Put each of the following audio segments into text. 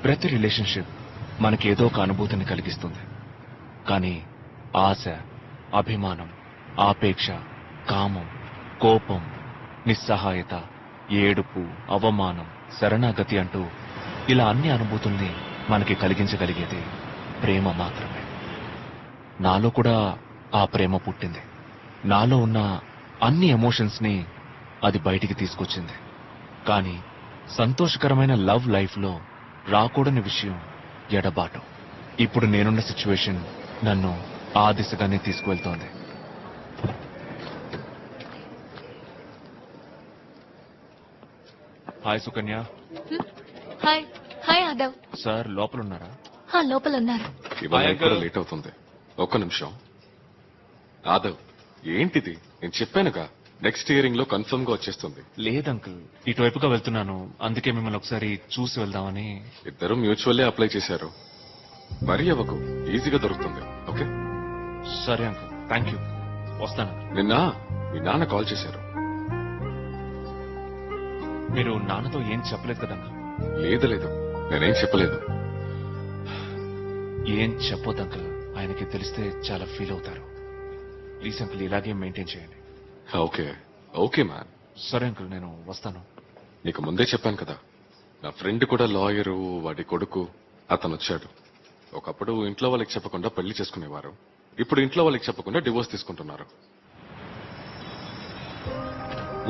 ప్రతి రిలేషన్షిప్ మనకి ఏదో ఒక అనుభూతిని కలిగిస్తుంది. కానీ ఆశ, అభిమానం, ఆపేక్ష, కామం, కోపం, నిస్సహాయత, ఏడుపు, అవమానం, శరణాగతి అంటూ ఇలా అన్ని అనుభూతుల్ని మనకి కలిగించగలిగేది ప్రేమ మాత్రమే. నాలో కూడా ఆ ప్రేమ పుట్టింది. నాలో ఉన్న అన్ని ఎమోషన్స్ ని అది బయటికి తీసుకొచ్చింది. కానీ సంతోషకరమైన లవ్ లైఫ్ లో రాకూడని విషయం ఎడబాటు. ఇప్పుడు నేనున్న సిచ్యువేషన్ నన్ను ఆ దిశగానే తీసుకువెళ్తోంది. Hi Sukanya. Hi. Hi Aadav. Sir లోపల ఉన్నారా? లోపల ఉన్నారు. ఇవాళ కూడా లేట్ అవుతుంది. ఒక్క నిమిషం. ఆదవ్, ఏంటిది? నేను చెప్పానుగా, నెక్స్ట్ హియరింగ్ లో కన్ఫర్మ్ గా వచ్చేస్తుంది. లేదు అంకుల్, ఇటువైపుగా వెళ్తున్నాను, అందుకే మిమ్మల్ని ఒకసారి చూసి వెళ్దామని. ఇద్దరు మ్యూచువల్లీ అప్లై చేశారు. మరీ అవ్వకు, ఈజీగా దొరుకుతుంది. ఓకే సరే అంకుల్, థ్యాంక్ యూ. వస్తాను. నిన్న మీ నాన్న కాల్ చేశారు. మీరు నాన్నతో ఏం చెప్పలేదు కదా అంకుల్? లేదు లేదు, నేనేం చెప్పలేదు. ఏం చెప్పొద్దు అంకుల్, ఆయనకి తెలిస్తే చాలా ఫీల్ అవుతారు. ప్లీజ్ అంకుల్, ఇలాగే మెయింటైన్ చేయండి. Okay okay man. సరే అంకుల్, నేను వస్తాను. నీకు ముందే చెప్పాను కదా, నా ఫ్రెండ్ కూడా లాయరు, వాడి కొడుకు. అతను వచ్చాడు. ఒకప్పుడు ఇంట్లో వాళ్ళకి చెప్పకుండా పెళ్లి చేసుకునేవారు. ఇప్పుడు ఇంట్లో వాళ్ళకి చెప్పకుండా డివోర్స్ తీసుకుంటున్నారు.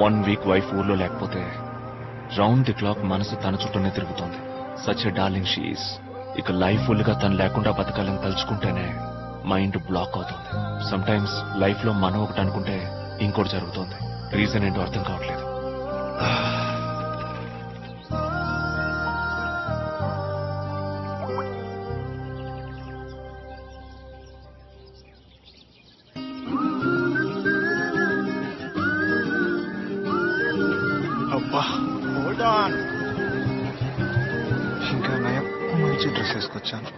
1 వీక్ వైఫ్ ఊర్లో లేకపోతే రౌండ్ ది క్లాక్ మనసు తన చుట్టూనే తిరుగుతోంది. Such a darling she is. ఇక లైఫ్ ఫుల్ గా తను లేకుండా బతకాలని తలుచుకుంటేనే మైండ్ బ్లాక్ అవుతుంది. సమ్ టైమ్స్ లైఫ్ లో మనం ఒకటి అనుకుంటే ఇంకోటి జరుగుతోంది. రీజన్ ఏంటో అర్థం కావట్లేదు. అబ్బా, హోల్డ్ ఆన్. ఇంకా నయం, మంచి డ్రెస్ వేసుకొచ్చాను.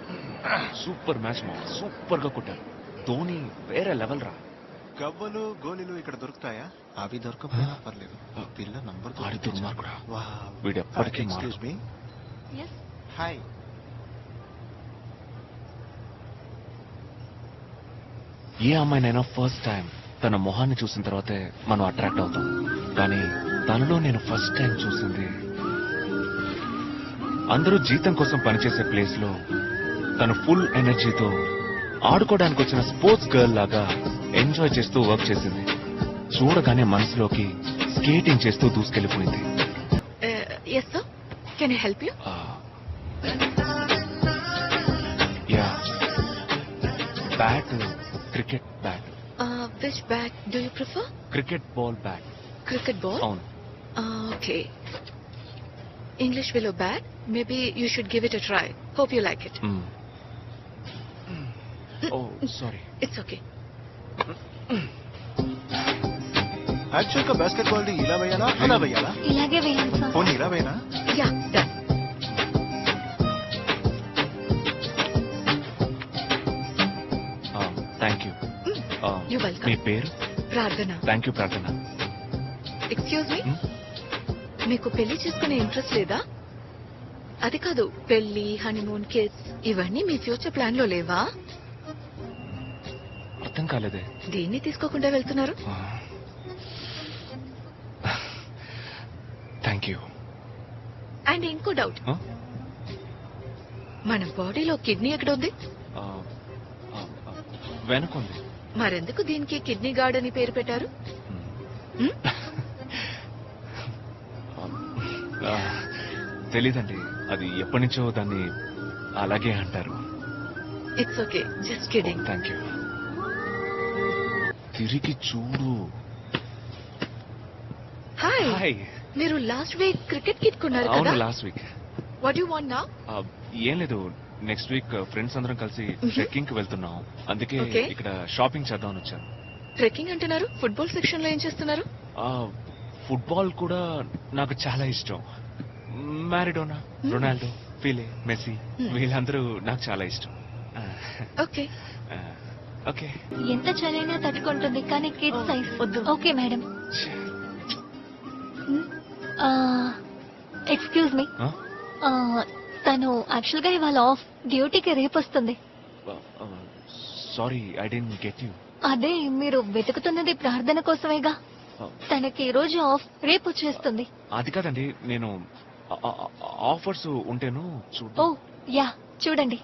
సూపర్ మ్యాచ్ మా, సూపర్ గా కొట్టారు. ధోని వేరే లెవెల్ రా. గవ్వలు గోళీలు ఇక్కడ దొరుకుతాయా? అవి దొరకపోయినా పర్లేదు. పిల్ల నంబర్ ఆడి దుర్మార్గుడా. వీడు ఎప్పటికీ ఎక్స్క్యూజ్ మీ. హాయ్. ఏ అమ్మాయినైనా ఫస్ట్ టైం తన మొహాన్ని చూసిన తర్వాతే మనం అట్రాక్ట్ అవుతాం. కానీ తనలో నేను ఫస్ట్ టైం చూసింది, అందరూ జీతం కోసం పనిచేసే ప్లేస్ లో తను ఫుల్ ఎనర్జీతో ఆడుకోవడానికి వచ్చిన స్పోర్ట్స్ గర్ల్ లాగా ఎంజాయ్ చేస్తూ వర్క్ చేసింది. చూడగానే మనసులోకి స్కేటింగ్ చేస్తూ దూసుకెళ్లిపోయింది. Yes sir, can I help you? Ya, bat, cricket bat. Which bat do you prefer? Cricket ball bat. Cricket ball? అవును. Okay. English willow bat. Maybe you should give it a try. Hope you like it. Oh, sorry. It's okay. Actual గా basket ball ని ఇలా వేయాలా అలా వేయాలా? ఇలాగే వేయాలి సార్. పోనీ ఇలా వేయనా? Ya, done. Thank you. You're welcome. మీ పేరు? Prarthana. Thank you Prarthana. Excuse me, మీకు పెళ్లి చేసుకునే ఇంట్రెస్ట్ లేదా? అది కాదు, పెళ్లి, హనీమూన్, కిడ్స్ ఇవన్నీ మీ ఫ్యూచర్ ప్లాన్ లో లేవా? అర్థం కాలేదే. దేన్ని తీసుకోకుండా వెళ్తున్నారు? Thank you. అండ్ ఇంకో డౌట్, మన బాడీలో కిడ్నీ ఎక్కడ ఉంది? వెనకుంది. మరెందుకు దీనికి కిడ్నీ గార్డ్ అని పేరు పెట్టారు? తెలీదండి, అది ఎప్పటి నుంచో దాన్ని అలాగే అంటారు. It's okay, just kidding. Thank you. తిరిగి చూడు. హాయ్. హాయ్. మీరు లాస్ట్ వీక్ క్రికెట్ కిట్ కొన్నారు కదా? అవును, last week. What you want now? ఏం లేదు, నెక్స్ట్ వీక్ ఫ్రెండ్స్ అందరం కలిసి ట్రెక్కింగ్ కి వెళ్తున్నాం. అందుకే Okay. ఇక్కడ షాపింగ్ చేద్దామని వచ్చాను. ట్రెక్కింగ్ అంటున్నారు, ఫుట్బాల్ సెక్షన్ లో ఏం చేస్తున్నారు? ఫుట్బాల్ కూడా నాకు చాలా ఇష్టం. మ్యారిడోనా, రొనాల్డో, పీలే, మెస్సీ వీళ్ళందరూ నాకు చాలా ఇష్టం. ఓకే. ఓకే. ఎంత చలైనా తట్టుకుంటుంది, కానీ కిడ్ సైజ్ వద్దు. Okay madam. ఎక్స్క్యూజ్ మీ, తను యాక్చువల్ గా ఇవాళ ఆఫ్, డ్యూటీకి రేపు వస్తుంది. Sorry, I didn't get you. అదే మీరు వెతుకుతున్నది ప్రార్థన కోసమేగా. తనకి ఈ రోజు ఆఫ్, రేపు వచ్చేస్తుంది. అది కాదండి, నేను ఆఫర్స్ ఉంటేను ఓ చూద్దాం. యా, చూడండి.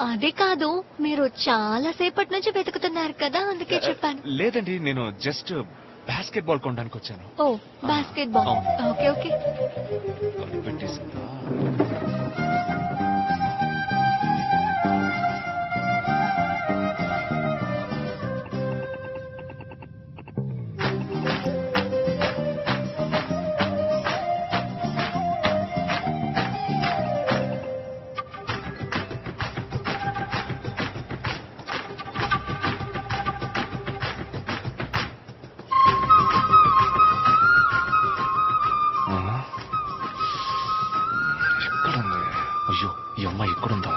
అదే కాదు, మీరు చాలా సేపటి నుంచి వెతుకుతున్నారు కదా, అందుకే చెప్పాను. లేదండి, నేను జస్ట్ బాస్కెట్ బాల్ కొనడానికి వచ్చాను. Oh basketball. అవును. Okay okay. పెట్టేసిందా? ఎక్కడుంది? అయ్యో, ఈ అమ్మాయి ఎక్కడుందా?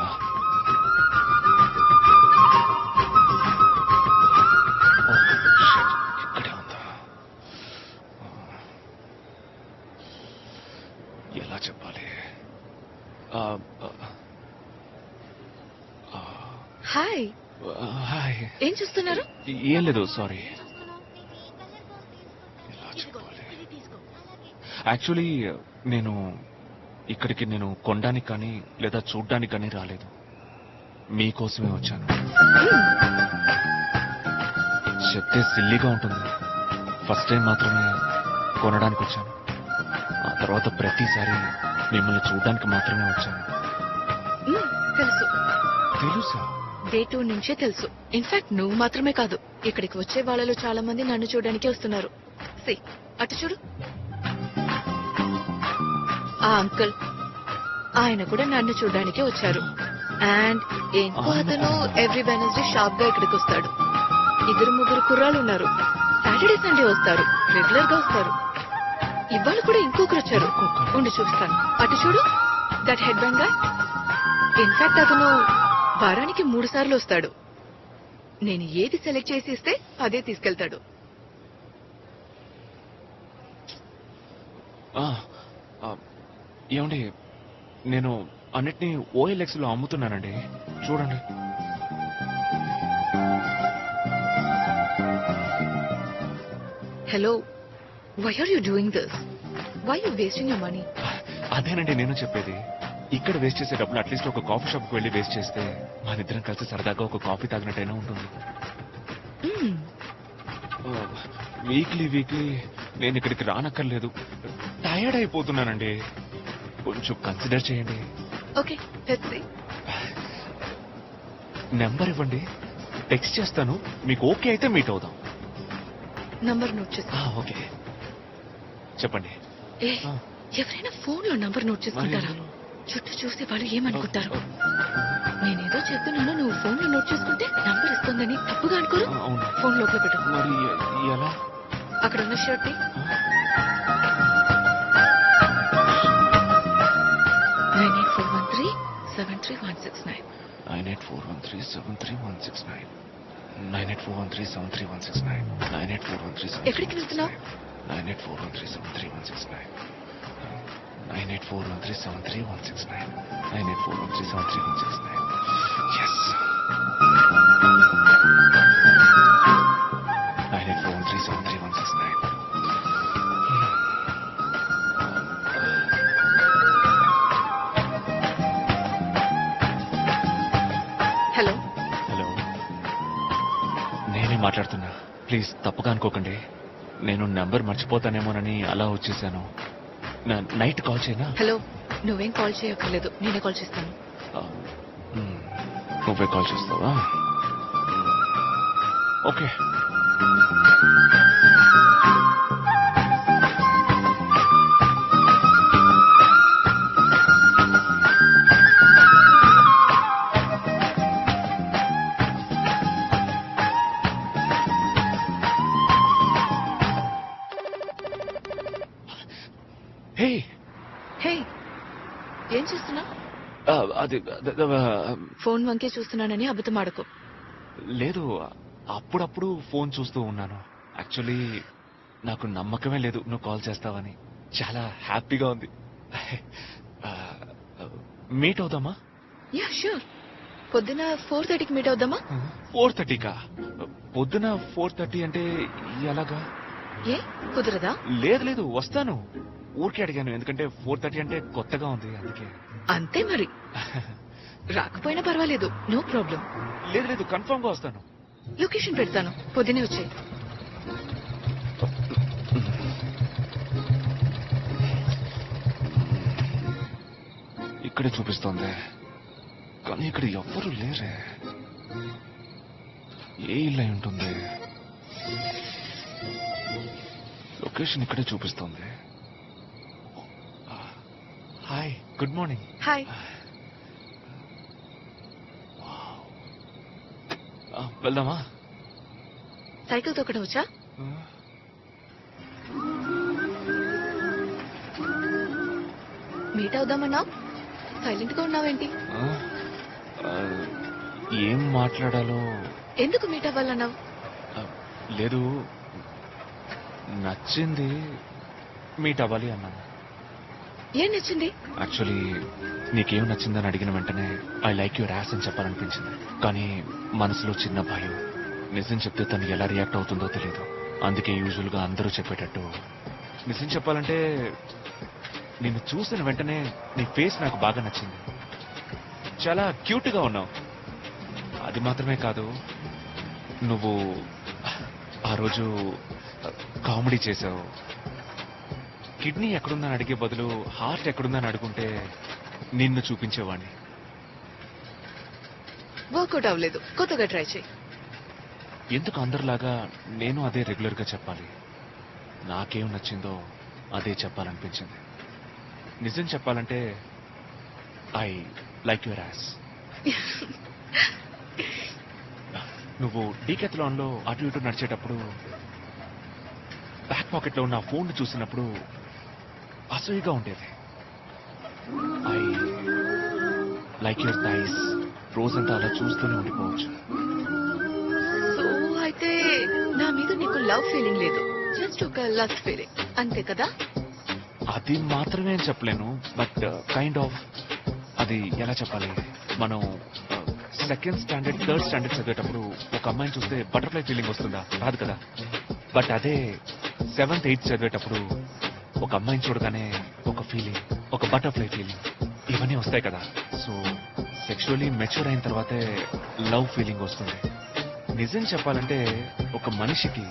ఓ, shit, ఇక్కడే ఉందా? ఎలా చెప్పాలి? Hi, hi. ఏం చూస్తున్నారు? ఏం లేదు, సారీ. ఎలా చెప్పాలి? యాక్చువల్లీ నేను ఇక్కడికి కొనడానికి కానీ లేదా చూడ్డానికి కానీ రాలేదు, మీకోసమే వచ్చాను. చెప్తే సిల్లీగా ఉంటుంది, ఫస్ట్ టైం మాత్రమే కొనడానికి వచ్చాను. ఆ తర్వాత ప్రతిసారి మిమ్మల్ని చూడ్డానికి మాత్రమే వచ్చాను. తెలుసు, తెలుసా? డే 2 నుంచే తెలుసు. ఇన్ఫాక్ట్ నువ్వు మాత్రమే కాదు, ఇక్కడికి వచ్చే వాళ్ళలో చాలా మంది నన్ను చూడడానికి వస్తున్నారు. See, అటు చూడు, ఆ అంకుల్, ఆయన కూడా నన్ను చూడడానికి వచ్చారు. అండ్ ఇంకో అతను ఎవ్రీ వెనస్డే షాప్ గా ఇక్కడికి వస్తాడు. 2-3 కుర్రాళ్ళు ఉన్నారు, సాటర్డే సండే వస్తారు, రెగ్యులర్ గా వస్తారు. ఇవాళ కూడా ఇంకొకరు వచ్చారు, ఉండి చూస్తాను. అటు చూడు, that head band guy. In fact అతను వారానికి 3 సార్లు వస్తాడు. నేను ఏది సెలెక్ట్ చేసి ఇస్తే అదే తీసుకెళ్తాడు. ఏమండి, నేను అన్నిటినీ OLX లో అమ్ముతున్నానండి, చూడండి. Hello, why are you doing this? Why you wasting your money? అదేనండి నేను చెప్పేది. ఇక్కడ వేస్ట్ చేసేటప్పుడు అట్లీస్ట్ ఒక కాఫీ షాప్ కి వెళ్ళి వేస్ట్ చేస్తే మనిద్దరం కలిసి సరదాగా ఒక కాఫీ తాగినట్టయినా ఉంటుంది. వీక్లీ నేను ఇక్కడికి రానక్కర్లేదు, టైర్డ్ అయిపోతున్నానండి. కొంచెం కన్సిడర్ చేయండి. Okay, let's see. నెంబర్ ఇవ్వండి, టెక్స్ట్ చేస్తాను. మీకు ఓకే అయితే మీట్ అవుదాం. నంబర్ నోట్ చేసుకో. ఓకే, చెప్పండి. ఏ, ఎవరైనా ఫోన్ లో నంబర్ నోట్ చేసుకుంటారా? చుట్టూ చూసి వాళ్ళు ఏమనుకుంటారు? నేనేదో చెప్తున్నాను, నువ్వు ఫోన్ లో నోట్ చేసుకుంటే నంబర్ ఇస్తుందని తప్పుగా అనుకోరు. అవును. ఫోన్ లోపల పెట్టు. మరి ఎలా? అక్కడ ఉన్న షర్ట్ 9841373169. 9841373169. 9841373169. 9841373169. ఎక్కడికి వెళ్తున్నావు? 9841373169. 9841373169. 9841373169. Yes. 9841373169. హలో, హలో, నేనే మాట్లాడుతున్నా. ప్లీజ్ తప్పుగా అనుకోకండి, నేను నెంబర్ మర్చిపోతానేమోనని అలా వచ్చేసాను. నైట్ కాల్ చేయనా? హలో, నువ్వేం కాల్ చేయక్కర్లేదు, నేనే కాల్ చేస్తాను. నువ్వే కాల్ చేస్తావా? ఓకే. హే, హే, ఏం చూస్తున్నావు? అది ఫోన్ వంకే చూస్తున్నానని అబద్ధం ఆడకు. లేదు, అప్పుడప్పుడు ఫోన్ చూస్తూ ఉన్నాను. యాక్చువల్లీ నాకు నమ్మకమే లేదు నువ్వు కాల్ చేస్తావని. చాలా హ్యాపీగా ఉంది. మీట్ అవుదామా? Ya sure. పొద్దున 4:30కి మీట్ అవుదామా? 4:30కా? పొద్దున 4:30 అంటే ఎలాగా? ఏ కుదరదా? లేదు లేదు, వస్తాను. ఊరికే అడిగాను, ఎందుకంటే 4:30 అంటే కొత్తగా ఉంది అందుకే. అంతే మరి. రాకపోయినా పర్వాలేదు, నో ప్రాబ్లం. లేదు లేదు, కన్ఫర్మ్ గా వస్తాను. లొకేషన్ పెడతాను, పొద్దునే వచ్చాయి. ఇక్కడే చూపిస్తోంది, కానీ ఇక్కడ ఎవ్వరూ లేరే. ఏ ఇల్లు అయి ఉంటుంది? లొకేషన్ ఇక్కడే చూపిస్తోంది. Hi, good morning. హాయ్. వెళ్దామా? సైకిల్ తొక్కడం వచ్చా? మీట్ అవుదామన్నా, సైలెంట్ గా ఉన్నావేంటి? ఏం మాట్లాడాలో. ఎందుకు మీట్ అవ్వాలన్నావు? లేదు, నచ్చింది, మీట్ అవ్వాలి అన్నాను. ఏం నచ్చింది? యాక్చువల్లీ నీకేం నచ్చిందని అడిగిన వెంటనే ఐ లైక్ యువర్ యాస్ అని చెప్పాలనిపించింది. కానీ మనసులో చిన్న భయం. నిజం చెప్తే తను ఎలా రియాక్ట్ అవుతుందో తెలియదు. అందుకే యూజువల్ గా అందరూ చెప్పేటట్టు నిజం చెప్పాలంటే, నిన్ను చూసిన వెంటనే నీ ఫేస్ నాకు బాగా నచ్చింది. చాలా క్యూట్ గా ఉన్నావు. అది మాత్రమే కాదు, నువ్వు ఆ రోజు కామెడీ చేసావు. కిడ్నీ ఎక్కడుందని అడిగే బదులు హార్ట్ ఎక్కడుందని అడుగుంటే నిన్ను చూపించేవాణ్ణి. వర్కౌట్ అవ్వలేదు, కొత్తగా ట్రై చేయి. ఎందుకు అందరిలాగా నేను అదే రెగ్యులర్ గా చెప్పాలి? నాకేం నచ్చిందో అదే చెప్పాలనిపించింది. నిజం చెప్పాలంటే ఐ లైక్ యువర్ యాస్. నువ్వు డీకెథలాన్ లో అటు ఇటు నడిచేటప్పుడు బ్యాక్ పాకెట్ లో ఉన్న ఫోన్ చూసినప్పుడు అసూయగా ఉండేది. I like your thighs. రోజంతా అలా చూస్తూనే ఉండిపోవచ్చు. సో అయితే నా మీద నీకు లవ్ ఫీలింగ్ లేదు, జస్ట్ ఒక లస్ట్ ఫీలింగ్, అంతే కదా? అది మాత్రమే అని చెప్పలేను, బట్ కైండ్ ఆఫ్. అది ఎలా చెప్పాలి, మనం సెకండ్ స్టాండర్డ్ థర్డ్ స్టాండర్డ్ చదివేటప్పుడు ఒక అమ్మాయిని చూస్తే బటర్ఫ్లై ఫీలింగ్ వస్తుందా? రాదు కదా. బట్ అదే 7th 8th చదివేటప్పుడు ఒక అమ్మాయిని చూడగానే ఒక ఫీలింగ్, ఒక బటర్ఫ్లై ఫీలింగ్, ఇవన్నీ వస్తాయి కదా. సో సెక్షువల్లీ మెచ్యూర్ అయిన తర్వాతే లవ్ ఫీలింగ్ వస్తుంది. నిజం చెప్పాలంటే ఒక మనిషికి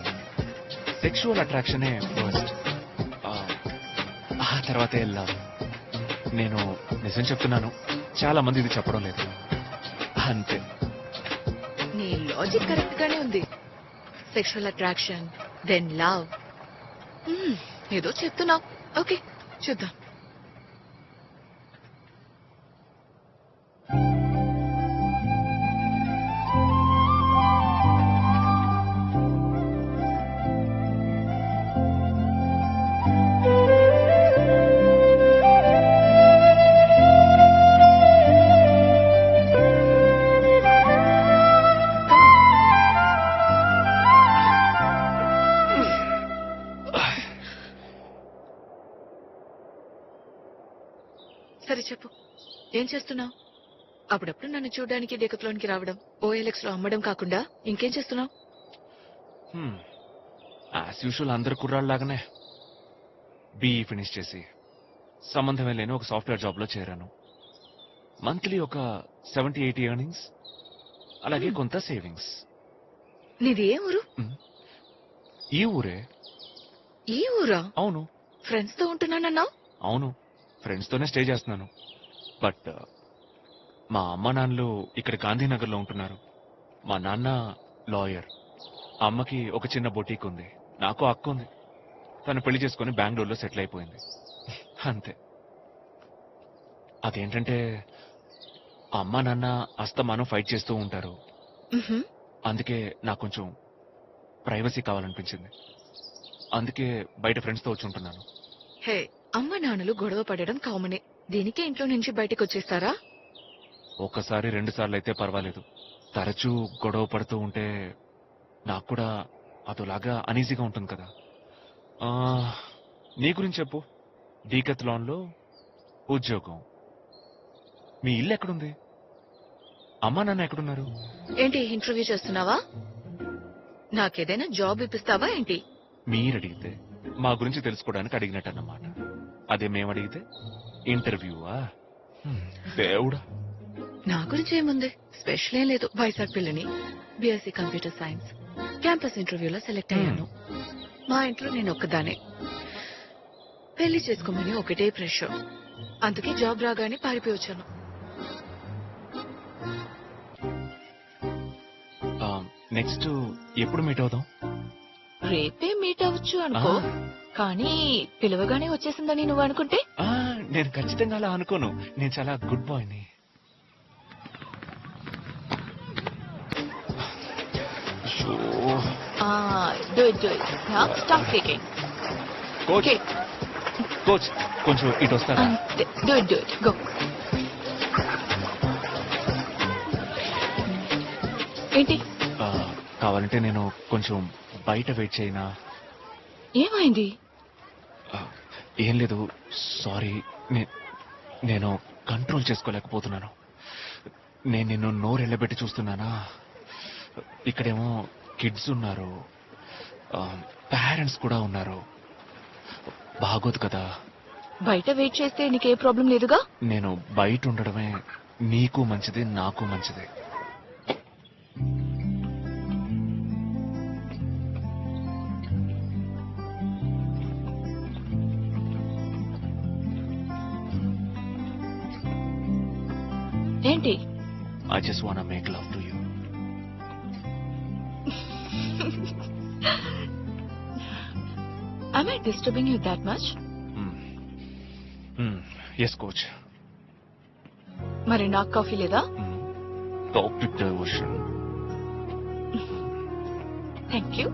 సెక్షువల్ అట్రాక్షనే ఫస్ట్, ఆ తర్వాతే లవ్. నేను నిజం చెప్తున్నాను, చాలా మంది ఇది చెప్పడం లేదు, అంతే. నీ లాజిక్ కరెక్ట్ గానే ఉంది. Sexual attraction, then love. ఏదో చెప్తున్నావు. ఓకే, చూద్దాం. సరే చెప్పు, ఏం చేస్తున్నావు? అప్పుడప్పుడు నన్ను చూడడానికి డెకత్లోనికి రావడం, OLX లో అమ్మడం కాకుండా ఇంకేం చేస్తున్నావు? యాజ్ యూజువల్ అందరు కుర్రాళ్ళలాగానే BE ఫినిష్ చేసి సంబంధమే లేని ఒక సాఫ్ట్వేర్ జాబ్ లో చేరాను. మంత్లీ ఒక 70-80 ఎర్నింగ్స్, అలాగే కొంత సేవింగ్స్. నీది ఏ ఊరు? ఈ ఊరే. ఈ ఊరా? అవును. ఫ్రెండ్స్ తో ఉంటున్నానన్నావు. అవును, ఫ్రెండ్స్ తోనే స్టే చేస్తున్నాను. బట్ మా అమ్మ నాన్నలు ఇక్కడ గాంధీనగర్ లో ఉంటున్నారు. మా నాన్న లాయర్, అమ్మకి ఒక చిన్న బొటీక్ ఉంది, నాకు అక్క ఉంది. తను పెళ్లి చేసుకుని బెంగళూరులో సెటిల్ అయిపోయింది, అంతే. అదేంటంటే అమ్మ నాన్న అస్తమానం ఫైట్ చేస్తూ ఉంటారు. అందుకే నాకు కొంచెం ప్రైవసీ కావాలనిపించింది. అందుకే బయట ఫ్రెండ్స్ తో వచ్చి ఉంటున్నాను. హే, అమ్మ నాన్నలు గొడవ పడడం కామనే. దీనికే ఇంట్లో నుంచి బయటకు వచ్చేస్తారా? ఒకసారి 2 సార్లు అయితే పర్వాలేదు. తరచూ గొడవ పడుతూ ఉంటే నాకు కూడా అదోలాగా అనీజీగా ఉంటుంది కదా. నీ గురించి చెప్పు. డీకెథలాన్ లో ఉద్యోగం, మీ ఇల్లు ఎక్కడుంది? అమ్మా నాన్న ఎక్కడున్నారు? ఏంటి ఇంటర్వ్యూ చేస్తున్నావా? నాకేదైనా జాబ్ ఇప్పిస్తావా ఏంటి? మీరు అడిగితే మా గురించి తెలుసుకోవడానికి అడిగినట్టు అన్నమాట. అదే మేము అడిగితే ఇంటర్వ్యూవా? దేవుడా. నా గురించి ఏముంది, స్పెషల్ ఏం లేదు. వైజాగ్ పిల్లని, బీఎస్సీ కంప్యూటర్ సైన్స్, క్యాంపస్ ఇంటర్వ్యూలో సెలెక్ట్ అయ్యాను. మా ఇంట్లో నేను ఒక్కదానే. పెళ్లి చేసుకోమని ఒకటే ప్రెషర్. అందుకే జాబ్ రాగానే పారిపోయి వచ్చాను. నెక్స్ట్ ఎప్పుడు మీట్ అవుదాం? రేపే మీట్ అవ్వచ్చు అనుకో. కానీ పిలవగానే వచ్చేసిందని నువ్వు అనుకుంటే? నేను ఖచ్చితంగా అలా అనుకోను. నేను చాలా గుడ్ బాయ్ని. Stop taking. కోచ్ కోచ్ కొంచెం ఇటు వస్తారా? గో. ఏంటి కావాలంటే నేను కొంచెం బయట వెయిట్ చేయనా? ఏమైంది? ఏం లేదు, సారీ. నేను కంట్రోల్ చేసుకోలేకపోతున్నాను. నేను నిన్ను నోరెళ్ళబెట్టి చూస్తున్నానా. ఇక్కడేమో కిడ్స్ ఉన్నారు, పేరెంట్స్ కూడా ఉన్నారు. బాగోదు కదా. బయట వెయిట్ చేస్తే నీకే ప్రాబ్లం లేదుగా. నేను బయట ఉండడమే నీకు మంచిది, నాకు మంచిది. ఏంటి? I just wanna make love to you. Am I disturbing you that much? Yes, coach. మరి నాకు కాఫీ లేదా? Topic diversion. Thank you.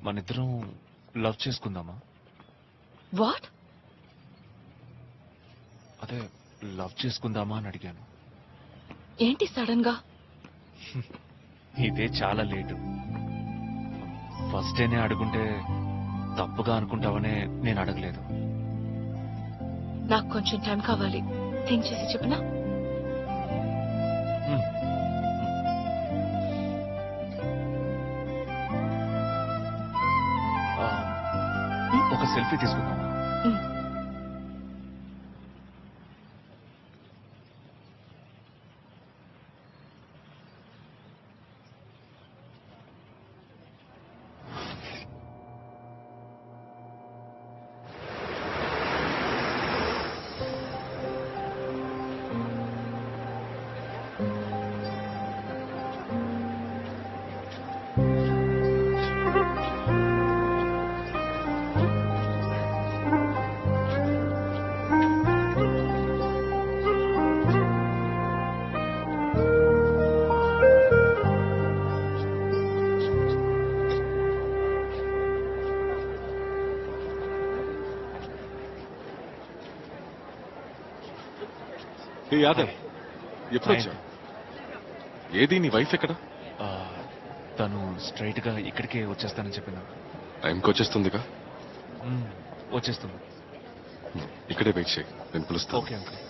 మనిద్దరం లవ్ చేసుకుందామా? వాట్? అదే లవ్ చేసుకుందామా అని అడిగాను. ఏంటి సడన్ గా? ఇదే చాలా లేటు. ఫస్ట్ డేనే అడుగుంటే తప్పుగా అనుకుంటావనే నేను అడగలేదు. నాకు కొంచెం టైం కావాలి. థింక్ చేసి చెప్పనా? ఒక సెల్ఫీ తీసుకుందామా? యాదవ్, ఎప్పుడు వచ్చావు? ఏది నీ వైఫ్ ఎక్కడ? తను స్ట్రైట్ గా ఇక్కడికే వచ్చేస్తానని చెప్పింది. టైంకి వచ్చేస్తుందిగా. వచ్చేస్తుంది. ఇక్కడే వెయిట్ చేయి, నేను పిలుస్తాను. Okay uncle.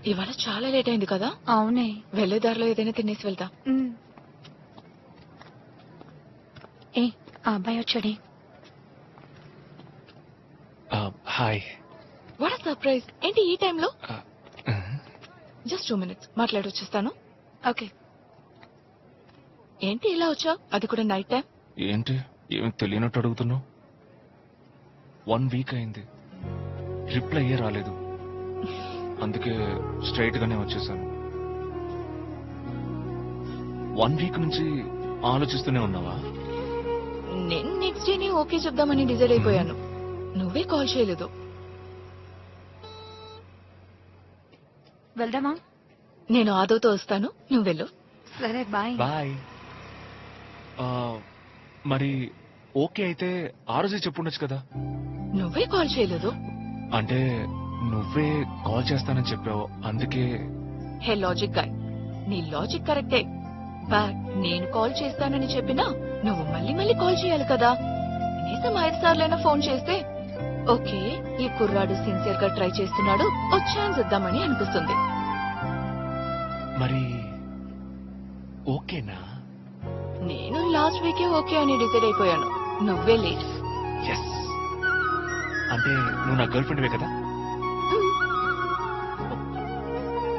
ఇవాళ చాలా లేట్ అయింది కదా. అవునే. వెళ్లే దారిలో ఏదైనా తినేసి వెళ్దాం. ఏ ఆ అబ్బాయి వచ్చాడే. హాయ్. What surprise. ఏంటి ఈ టైంలో? జస్ట్ 2 minutes మాట్లాడి వచ్చేస్తాను. ఓకే. ఏంటి ఇలా వచ్చా? అది కూడా నైట్ టైం. ఏంటి ఏమి తెలియనట్టు అడుగుతున్నావు? 1 week అయింది, రిప్లై అయ్యే రాలేదు. అందుకే స్ట్రైట్ గానే వచ్చేసాను. 1 week నుంచి ఆలోచిస్తూనే ఉన్నావా? నేను నెక్స్ట్ డేనే ఓకే చెప్దామని డిసైడ్ అయిపోయాను. నువ్వే కాల్ చేయలేదు. వెళ్దామా? నేను ఆదోతో వస్తాను, నువ్వు వెళ్ళు. సరే బాయ్. బాయ్. మరి ఓకే అయితే ఆ రోజే చెప్పుండొచ్చు కదా. నువ్వే కాల్ చేయలేదు. అంటే నువ్వే కాల్ చేస్తానని చెప్పావు, అందుకే. హే లాజిక్ గాయ్, నీ లాజిక్ కరెక్టే, బట్ నేను కాల్ చేస్తానని చెప్పినా నువ్వు మళ్ళీ మళ్ళీ కాల్ చేయాలి కదా. కనీసం 5 సార్లైనా ఫోన్ చేస్తే ఓకే ఈ కుర్రాడు సిన్సియర్ గా ట్రై చేస్తున్నాడు, ఓ ఛాన్స్ ఇద్దామని అనిపిస్తుంది. మరి ఓకేనా? నేను లాస్ట్ వీకే ఓకే అని డిసైడ్ అయిపోయాను, నువ్వే లేట్. ఎస్. అంటే నువ్వు నా గర్ల్ ఫ్రెండ్వే కదా.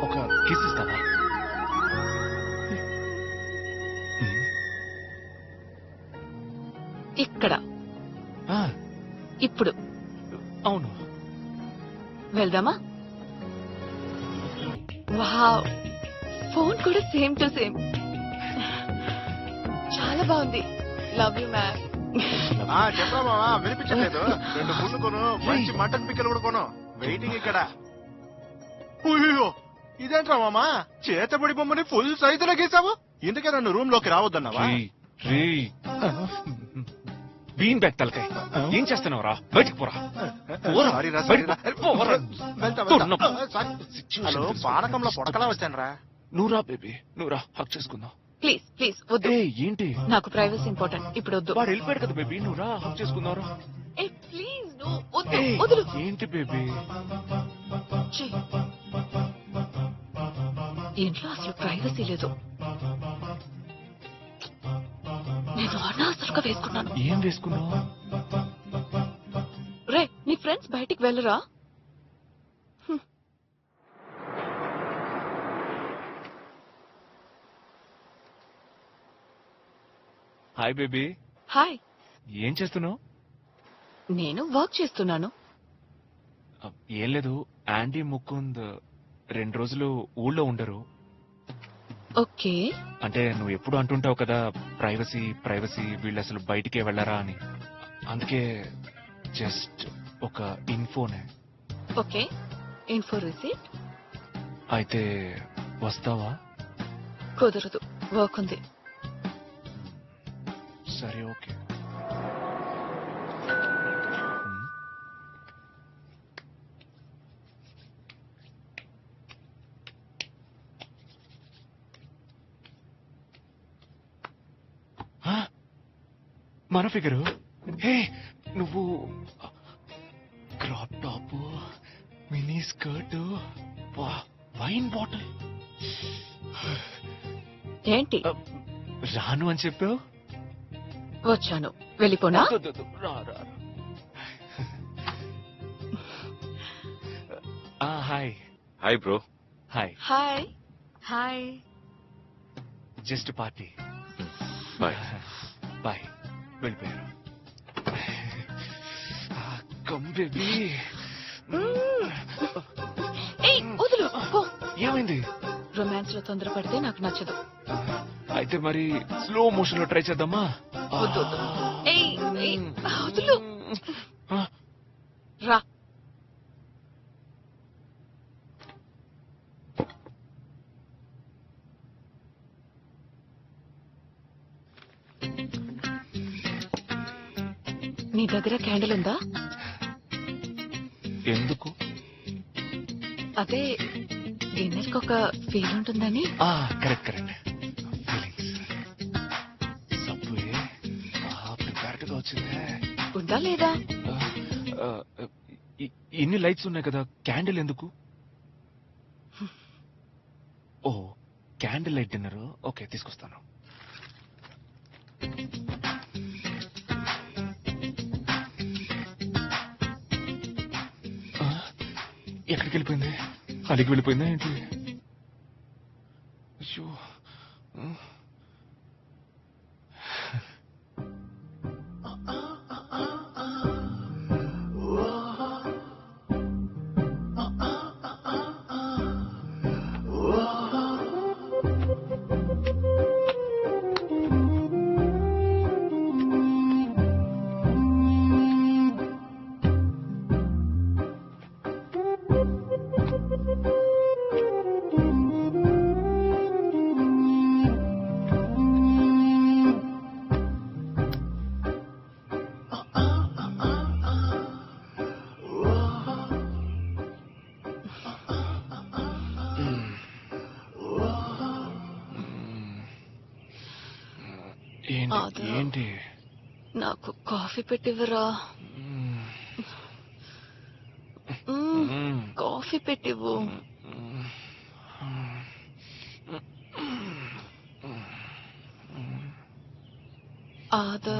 ఒక కిస్ ఇస్తావా? ఇక్కడ ఆ, ఇప్పుడు అవును. వెళ్దామా? వావ్, ఫోన్ కూడా సేమ్ టు సేమ్. చాలా బాగుంది. Love you ma'am. చెప్పరా మావా, వినిపించలేదు. 2 గుళ్ళు కొను, మంచి మటన్ పిక్కలు కూడా కొను. వెయిటింగ్ ఇక్కడ. అయ్యో, ఇదేంట్రా మామా, చేతబడి బొమ్మని ఫుల్ సైజులో గీసావు. ఇందుకే నన్ను రూమ్ లోకి రావద్దన్నావా? బీన్ బ్యాగ్ తలకాయ, ఏం చేస్తున్నావు రా? బయటికి పోరా. పోరా. సారీరా, బయటికి సారీరా. పోరా. వెళ్తా, తొన్న. వెళ్తా. సారీ. హలో, పానకంలో పొడకలా వచ్చానురా. నువ్వు రా బేబీ, నువ్వు రా, హక్ చేసుకుందాం. ప్లీజ్ ప్లీజ్ వద్దు, ఏ ఏంటి? నాకు ప్రైవసీ ఇంపార్టెంట్, ఇప్పుడు వద్దు. వాడు వెళ్ళిపోయాడు కదా బేబీ, నువ్వు రా, హక్ చేసుకుందాం రా. ఏ ప్లీజ్ నువ్వు వద్దు, ఏయ్, వదులు. ఏంటి బేబీ? ఛీ. ఇంట్లో అసలు ప్రైవసీ లేదు. నేను అనవసరంగా వేసుకున్నాను. ఏం వేసుకున్నావు? రే, నీ ఫ్రెండ్స్ బయటికి వెళ్ళరా? Hi baby. హాయ్, ఏం చేస్తున్నావు? నేను వర్క్ చేస్తున్నాను. ఏం లేదు, ఆంటీ ముకుంద్ 2 రోజులు ఊళ్ళో ఉండరు. ఓకే, అంటే నువ్వు ఎప్పుడు అంటుంటావు కదా, ప్రైవసీ ప్రైవసీ, వీళ్ళు అసలు బయటికే వెళ్ళరా అని. అందుకే జస్ట్ ఒక ఇన్ఫోనే. Okay, info receipt. అయితే వస్తావా? కుదరదు, వర్క్ ఉంది. సరే ఓకే. మన ఫిగరు. హే, నువ్వు crop top, mini skirt, wine bottle. ఏంటి రాను అని చెప్పావు. వచ్చాను, వెళ్ళిపోనా? రా రా. Hi. Hi bro. Hi. Hi. Hi. Just party. Bye. Bye. వెళ్ళిపోయారు. Come baby. ఏయ్, వదులు. పో. ఏమైంది? రొమాన్స్ లో తొందరపడితే నాకు నచ్చదు. అయితే మరి స్లో మోషన్ లో ట్రై చేద్దామా? వద్దు, వద్దు. ఏయ్, ఏయ్, వదులు. రా. నీ దగ్గర క్యాండిల్ ఉందా? ఎందుకు? అదే డిన్నర్ కి ఒక ఫీల్ ఉంటుందని. Correct correct. ఫీలింగ్స్. సబ్బే ప్రిపేర్డ్ గా వచ్చిందే. ఉందా లేదా? ఇన్ని లైట్స్ ఉన్నాయి కదా, క్యాండిల్ ఎందుకు? ఓ, క్యాండిల్ లైట్ డిన్నర్. ఓకే, తీసుకొస్తాను. ఎక్కడికి వెళ్ళిపోయింది? అలిగి వెళ్ళిపోయిందా ఏంటి? అయ్యో. ఏంటి అదా. ఏంటి నాకు కాఫీ పెట్టివ్వరా? మ్మ్. మ్మ్. మ్మ్. కాఫీ పెట్టివ్వు. ఆదా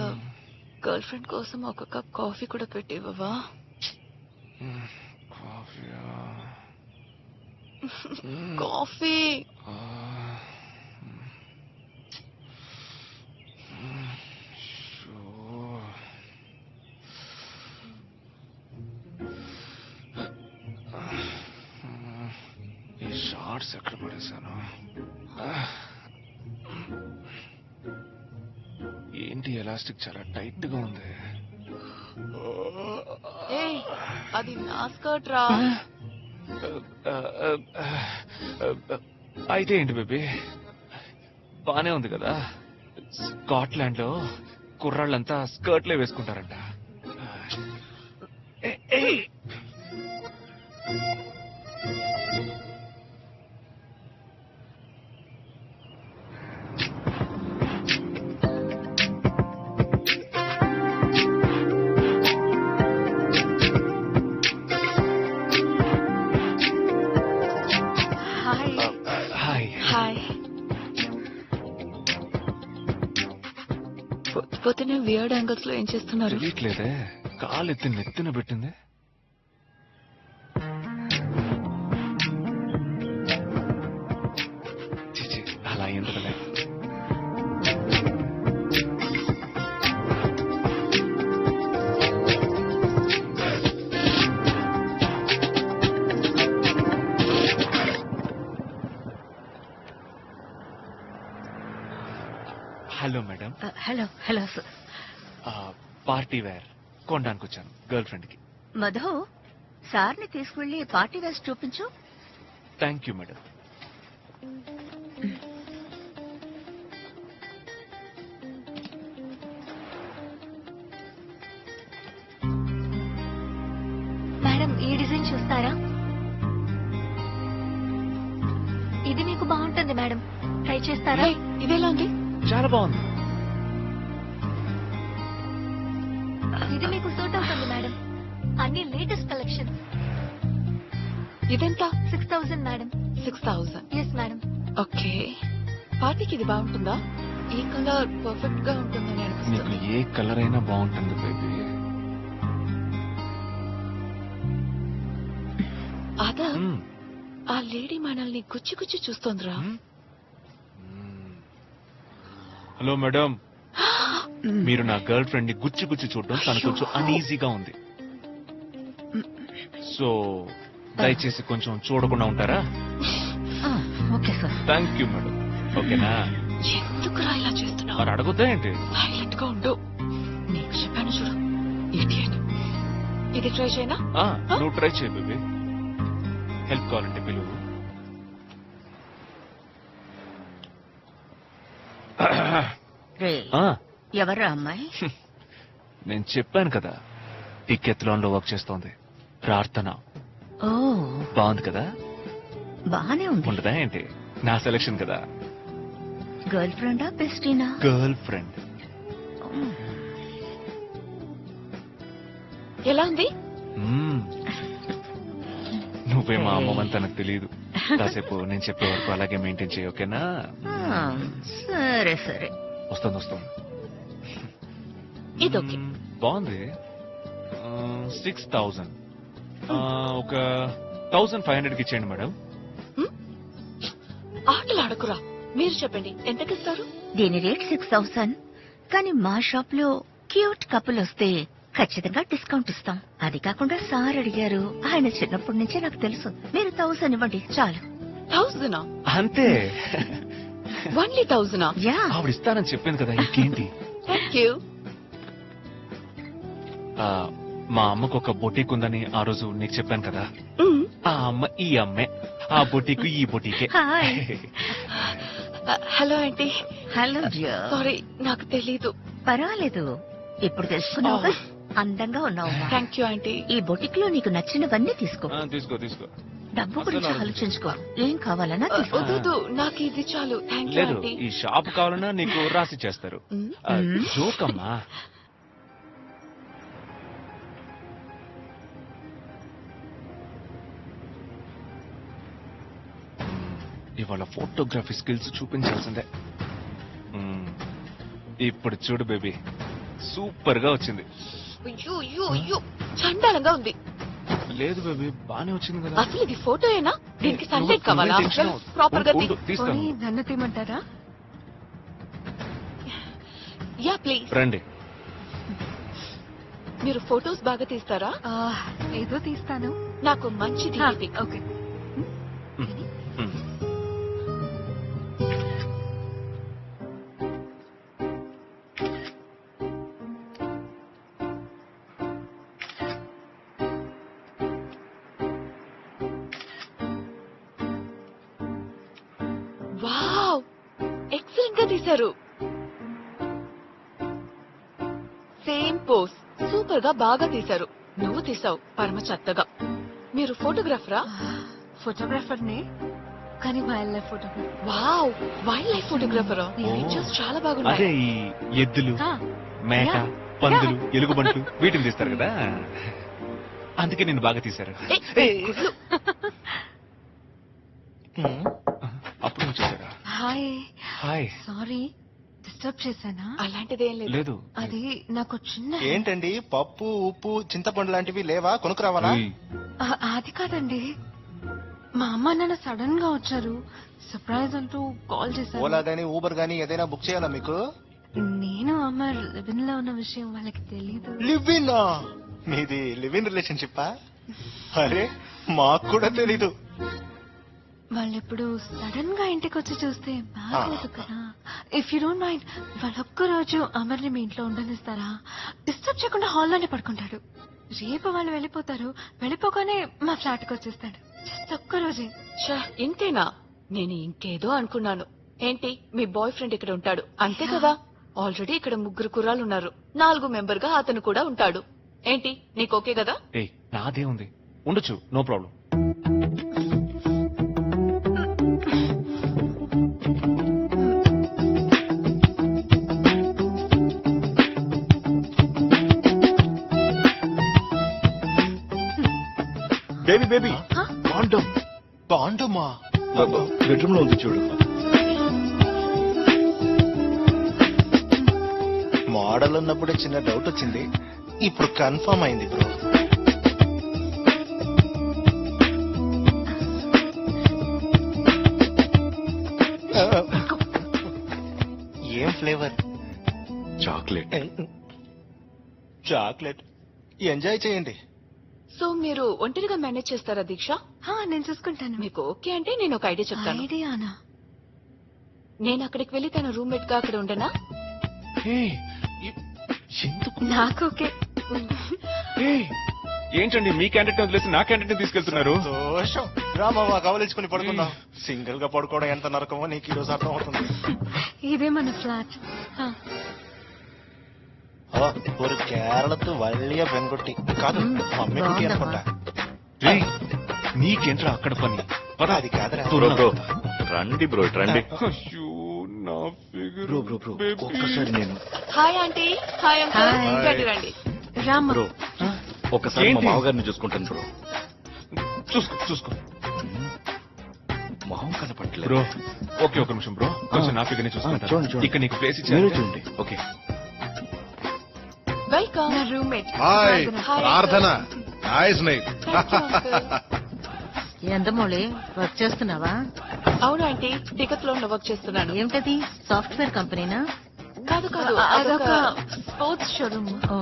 గర్ల్ ఫ్రెండ్ కోసం ఒక కప్ కాఫీ కూడా పెట్టివ్వవా? కాఫీయా? కాఫీ. షో. ఈ షార్ట్స్ ఎక్కడ పడేశాను? ఏంటి ఎలాస్టిక్ చాలా టైట్ గా ఉంది. ఏయ్, అది నా స్కర్ట్ రా. అయితే ఏంటి బేబీ, బానే ఉంది కదా. స్కాట్లాండ్ లో కుర్రాళ్ళంతా స్కర్ట్లే వేసుకుంటారంట. ఏయ్. హాయ్. హాయ్. హాయ్. పొద్దునే వియర్డ్ యాంగిల్స్ లో ఏం చేస్తున్నారు? తెలియట్లేదే, కాలు ఎత్తి నెత్తిన పెట్టింది. చిచి, అలా ఎందుకులే. Hello madam, hello sir. Party wear కొనడానికి వచ్చాను గర్ల్ ఫ్రెండ్ కి. మధు, సార్ని తీసుకువెళ్ళి పార్టీ వేసి చూపించు. Thank you madam. మేడం, ఈ డిజైన్ చూస్తారా? ఇది మీకు బాగుంటుంది మేడం, ట్రై చేస్తారా? ఏయ్, ఇదెలా ఉంది? చాలా బాగుంది. ఇది మీకు సూట్ అవుతుంది మేడం, అన్ని లేటెస్ట్ కలెక్షన్. ఇదెంత? 6000 మేడం. 6000. Yes madam. ఓకే. పార్టీకి ఇది బాగుంటుందా? ఈ కలర్ పర్ఫెక్ట్ గా ఉంటుందని నీకు అనిపిస్తుంది. ఏ కలర్ అయినా బాగుంటుంది బేబీ. అదా, ఆ లేడీ మనల్ని గుచ్చి గుచ్చి చూస్తోందిరా. హలో మేడం, మీరు నా గర్ల్ ఫ్రెండ్ ని గుచ్చి గుచ్చి చూడడం తనకు కొంచెం అనీజీగా ఉంది. సో దయచేసి కొంచెం చూడకుండా ఉంటారా? Okay sir. Thank you madam. ఓకేనా? ఎందుకురా ఇలా చేస్తున్నావు? మరి అడగొద్దా ఏంటి? సైలెంట్ గా ఉండు. నీకు చెప్పాను చూడు, ఇడియట్. ఇది ట్రై చేయనా? నువ్వు ట్రై చేయి బేబీ. హెల్ప్ కావాలంటే పిలువు. రే, ఆ, ఎవరా అమ్మాయి? నేను చెప్పాను కదా, టికెత్లాన్ లో వర్క్ చేస్తోంది. ప్రార్థన. ఓ, బాగుంది కదా? బానే ఉంది. ఉండదా ఏంటి? నా సెలక్షన్ కదా. గర్ల్ ఫ్రెండా బెస్టీనా? Girl friend. ఎలా ఉంది? నువ్వే మా అమ్మమని తనకు తెలియదు. కాసేపు నేను చెప్పే వరకు అలాగే మెయింటైన్ చేయి, ఓకేనా? సరే సరే. వస్తుంది వస్తుంది. ఇది ఓకే. బాగుంది. 6000. ఒక 1500కి ఇచ్చేయండి మేడం. ఆటలు ఆడకురా. మీరు చెప్పండి, ఎంతకిస్తారు? దీని రేట్ 6000. కానీ మా షాప్ లో క్యూట్ కపుల్ వస్తే ఖచ్చితంగా డిస్కౌంట్ ఇస్తాం. అది కాకుండా సార్ అడిగారు, ఆయన చిన్నప్పటి నుంచే నాకు తెలుసు. మీరు 1000 ఇవ్వండి చాలు. 1000? అంతే. ఓన్లీ 1000? యా. ఆవిడ ఇస్తానని చెప్పింది కదా, ఇంకేంటి? Thank you. మా అమ్మకు ఒక బొటీక్ ఉందని ఆ రోజు నీకు చెప్పాను కదా. ఆ అమ్మ ఈ అమ్మే, ఆ బొటీక్ ఈ బొటీకే. Hi. Hello aunty. Hello. Sorry, నాకు తెలీదు. పర్వాలేదు, ఇప్పుడు తెలుసుకున్నావు. అందంగా ఉన్నావు. Thank you aunty. ఈ బొటిక్ లో నీకు నచ్చినవన్నీ తీసుకో. తీసుకో తీసుకో. డబ్బు గురించి ఆలోచించుకో. ఏం కావాలన్నా తీసుకో. వద్దు నాకు ఇది చాలు. థ్యాంక్ యూ లేదు ఆంటీ. ఈ షాప్ కావాలన్నా నీకు రాసి చేస్తారు. జోకమ్మా. ఇవాళ ఫోటోగ్రఫీ స్కిల్స్ చూపించాల్సిందే. ఇప్పుడు చూడు బేబీ, సూపర్ గా వచ్చింది. అయ్యో చండాలంగా ఉంది. లేదు బేబీ, బానే వచ్చింది కదా. అసలు ఇది ఫోటోయేనా? దీనికి సన్లైట్ నువ్వు కావాలా? టెన్షన్ అవ్వద్దు. ప్రాపర్ గా ఉండు, తీస్తాను. నన్ను తీయమంటారా? Yeah please. రండి. మీరు ఫోటోస్ బాగా తీస్తారా? ఏదో తీస్తాను. నాకు మంచి DP. ఓకే. వావ్, ఎక్సలెంట్ గా తీశారు. సేమ్ పోజ్, సూపర్ గా బాగా తీశారు. నువ్వు తీసావు పరమ చెత్తగా. మీరు ఫోటోగ్రాఫరా? ఫోటోగ్రాఫర్నే, కానీ wildlife photographer. Wow, wildlife ఫోటోగ్రాఫరా? మీ పిక్చర్స్ చాలా అదే బాగున్నాయి. ఈ ఎద్దులు, మేక, Yeah. పందులు, ఎలుగుబంట్లు వీటిని తీస్తారు కదా, అందుకే నేను బాగా తీశారు. ఇల్లు. అప్పుడు వచ్చేసారా? హాయ్. హాయ్. సారీ, డిస్టర్బ్ చేశానా? అలాంటిదేం లేదు. లేదు. అది నాకు చిన్న ఏంటండి పప్పు ఉప్పు చింతపండు లాంటివి లేవా? కొనుక్కురావాలా? ఉయ్. అది కాదండి, మా అమ్మ నాన్న సడన్ గా వచ్చారు. సర్ప్రైజ్ అంటూ కాల్ చేశారు. ఓలా గానీ ఊబర్ గానీ ఏదైనా బుక్ చేయాలా మీకు? నేను అమ్మ లివిన్ లో ఉన్న విషయం వాళ్ళకి తెలీదు. Live in? మీది లివ్ ఇన్ రిలేషన్షిప్పా? అరే మాకు కూడా తెలీదు. వాళ్ళెప్పుడు సడన్ గా ఇంటికి వచ్చి చూస్తే బాగోదు కదా. ఇఫ్ యూ డోంట్ మైండ్, వాళ్ళొక్క రోజు అమర్ని మీ ఇంట్లో ఉండనిస్తారా? డిస్టర్బ్ చేయకుండా హాల్లోనే పడుకుంటాడు. రేపు వాళ్ళు వెళ్ళిపోతారు. వెళ్ళిపోగానే మా ఫ్లాట్ కి వచ్చేస్తాడు. జస్ట్ ఒక్క రోజే. ఛ, ఇంతేనా? నేను ఇంకేదో అనుకున్నాను. ఏంటి, మీ బాయ్ ఫ్రెండ్ ఇక్కడ ఉంటాడు అంతే కదా? ఆల్రెడీ ఇక్కడ 3 కుర్రాళ్ళు ఉన్నారు. 4 మెంబర్ గా అతను కూడా ఉంటాడు. ఏంటి, నీకు ఓకే కదా? ఏయ్, నాదే ఉంది, ఉండొచ్చు, no problem. Baby baby Huh? బాండమ్ బాండమ్మా? బెడ్రూమ్ లో ఉంది చూడు. మోడల్ ఉన్నప్పుడే చిన్న డౌట్ వచ్చింది, ఇప్పుడు కన్ఫర్మ్ అయింది బ్రో. ఏం ఫ్లేవర్? చాక్లెట్. చాక్లెట్. ఎంజాయ్ చేయండి. సో మీరు ఒంటరిగా మేనేజ్ చేస్తారా దీక్ష? నేను చూసుకుంటాను. మీకు ఓకే అంటే నేను ఒక ఐడియా చెప్తాను. ఐడియానా? నేను అక్కడికి వెళ్లి తన రూమ్మేట్ గా అక్కడ ఉండనా? ఏయ్, ఎందుకు? నాకు ఓకే. ఏయ్, ఏంటండి మీ క్యాండిడేట్ వదిలేసి నా క్యాండిడేట్ తీసుకెళ్తున్నారు? దోషం రామా, కవలించుకుని పడుకుందాం. సింగిల్ గా పడుకోవడం ఎంత నరకమో నీకు ఈ రోజు అర్థం అవుతుంది. ఇదే మన ఫ్లాట్. ഒരു കേരളത്ത് വലിയ പെൺകുട്ടി కాదు మమ్మీ కుట్టి అనుకుంటా. ఏయ్, నీకేంట్రా అక్కడ పని? పద. అది కాదురా. బ్రో బ్రో రండి బ్రో రండి. అయ్యో, నా ఫిగర్. బ్రో బ్రో బ్రో ఒక్కసారి నేను hi aunty. Hi uncle. Hi. రండి రండి. రామ్మ. బ్రో ఒక్కసారి మా ఏంటి? మామగారిని చూసుకుంటాను బ్రో. చూసుకో. మొహం కనపట్లేదు బ్రో, ఓకే, ఒక నిమిషం బ్రో, కొంచెం నా ఫిగర్ ని చూసుకుంటా. చూడండి. ఇక్కడ నీకు ప్లేస్ మీరు ఇచ్చారు. చూడండి. ఓకే. వెల్కమ్. నా roommate. Hi Hi, Prarthana. uncle. Nice night. Thank you, uncle. ఎంతమోళి వర్క్ చేస్తున్నావా? అవును ఆంటీ, టికెట్ లో వర్క్ చేస్తున్నాను. ఏమిటది, సాఫ్ట్వేర్ కంపెనీనా? కాదు కాదు, అదొక అదొక స్పోర్ట్స్ షోరూమ్. ఓ,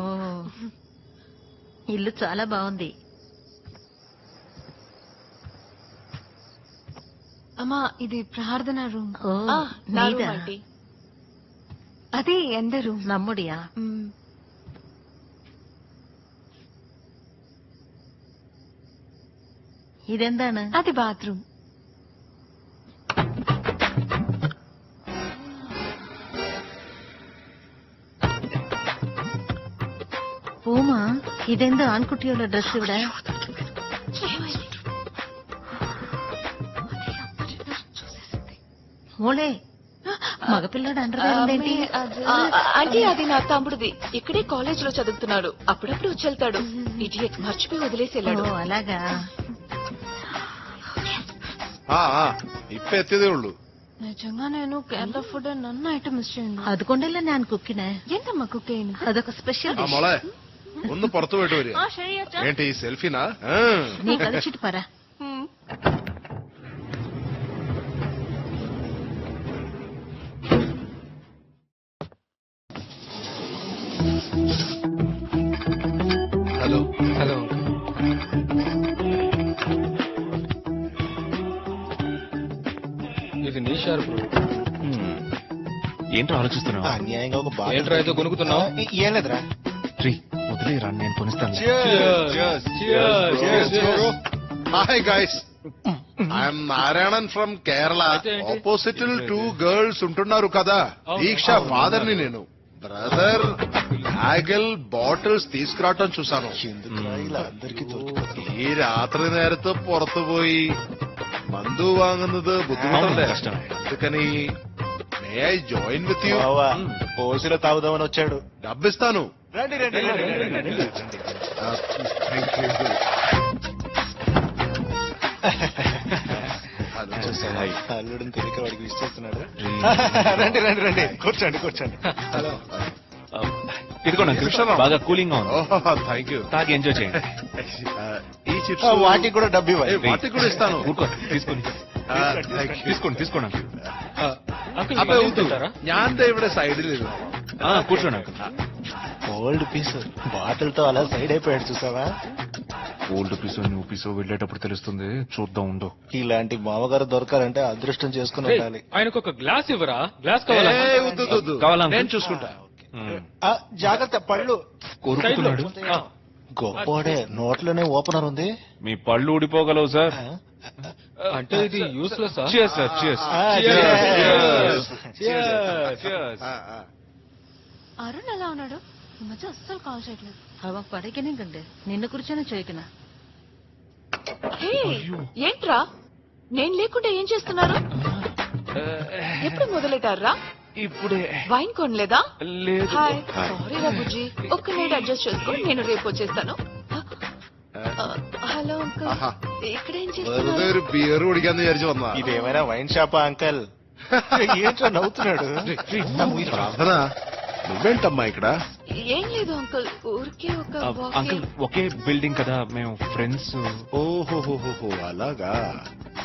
ఇల్లు చాలా బాగుంది. అమ్మా, ఇది ప్రార్థన రూమ్. ఓ, నా నీదా? Room aunty. అది ఎంద రూమ్. நம்முடியா? ഇതെന്താണ്? అది బాత్రూమ్. പൂമാ, ഇതെന്ത് ആൺകുട്ടിയുടെ ഡ്രസ് ഇവിടെ? ఓలే మగపిల్లడు అండర్వేర్ ఉందేంటి? అంటే అది నా తమ్ముడిది. ఇక్కడే కాలేజ్ లో చదువుతున్నాడు. అప్పుడప్పుడు వచ్చేళ్తాడు. ఇడియట్ మర్చిపోయి వదిలేసి వెళ్ళాడు. ఓ, అలాగా. ఇప్ప ఎత్తేదే ఉళ్ళు నిజంగా నేను కేరళ ఫుడ్ నన్ను ఐటమ్ మిస్ చేయండి. അതുകൊണ്ടല്ലേ ഞാൻ കുക്കിനെ. ఏంటమ్మా కుకింగ్? అదొక స్పెషల్ డిష్. మొള ഒന്ന് പുറത്തു പോയിട്ട് വരിക. ശരി അച്ഛാ. ఏంటి ఈ సెల్ఫీనా? నీ కలిసిட்டு పరా. హలో హలో ఇది నీ షార్ప్. ఏంటో ఆలోచిస్తున్నావు? అన్యాయంగా ఒక బాగా ఏంట్రా ఏదో కొనుక్కుతున్నావు? ఏం లేదురా. వదిలేరా, నేను కొనిస్తాను. Hi guys, I'm Narayanan from Kerala. Opposite 2 girls ఉంటున్నారు కదా, దీక్ష ఫాదర్ ని నేను. బ్రదర్ బ్యాగల్ బాటిల్స్ తీసుకురావటం చూసాను. ഈ രാത്രി നേരത്ത് പുറത്തുപോയി മന്തു വാങ്ങുന്നത് ബുദ്ധിമുട്ടല്ലേ? అందుకని may I join with you. ఓసిలో తాగుదామని వచ్చాడు. డబ్బిస్తాను. రండి రండి అల్లుడిని తెలియక వాడికి విష్ చేస్తున్నాడు. రండి రండి రండి, కూర్చోండి కూర్చోండి. ఇదిగో నాకు బాగా కూలింగ్ గా ఉంది. Thank you. తాగి ఎంజాయ్ చేయండి. ఈ చిప్స్ వాటికి కూడా డబ్బు ఇవ్వాలి. వాటికి కూడా ఇస్తాను. తీసుకోండి అబ్బాయి ఊరుకుంటారా? ഞാൻ ഇവിടെ സൈഡിലിരുന്നു. కూర్చోండి. ఓల్డ్ పీస్ బాటిల్ తో అలా సైడ్ అయిపోయాడు చూసావా? ఓల్డ్ పీసో న్యూ పీసో వెళ్ళేటప్పుడు తెలుస్తుంది, చూద్దాం ఉండు. ఇలాంటి మామగారు దొరకాలంటే అదృష్టం చేసుకుని ఉండాలి. ఆయనకు ఒక గ్లాస్ ఇవ్వరా? గ్లాస్ కావాలా? నేను చూసుకుంటా. జాగ్రత్త, పళ్ళు కోరుకుతున్నాడు. గొప్పోడే. నోట్లోనే ఓపెనర్ ఉంది. మీ పళ్ళు ఊడిపోగలవు సార్. అంటే ఇది యూస్లెస్. అరుణ్ ఎలా ఉన్నాడు? ఈ మధ్య అస్సలు కాల్ చేయట్లేదు. അവ പഠിക്കണേ నిన్ను కూర్చొని చేయకనా. హే, ఏంట్రా నేను లేకుండా ఏం చేస్తున్నారు? ఎప్పుడు మొదలెట్టారా? ఇప్పుడే. వైన్ కొనలేదా? లేదు. హాయ్, సారీ రా బుజ్జి, ఒక్క నైట్ అడ్జస్ట్ చేసుకో, నేను రేపు వచ్చేస్తాను. హలో అంకుల్, ఇక్కడ ఏం വെറുതെ చేస్తున్నారు? ഒരു ബിയർ കുടിക്കാന്ന് വിചാരിച്ചു വന്നാ. ఇదేమైనా వైన్ షాపా అంకల్? ఏంటో నవ్వుతున్నాడు. ప్రార్థన, నువ్వేంటమ్మా ఇక్కడ? ఏం లేదు అంకుల్, ఊరికే ఒక అంకుల్, walking. ఒకే బిల్డింగ్ కదా మేము ఫ్రెండ్స్. ఓహోహోహో, అలాగా.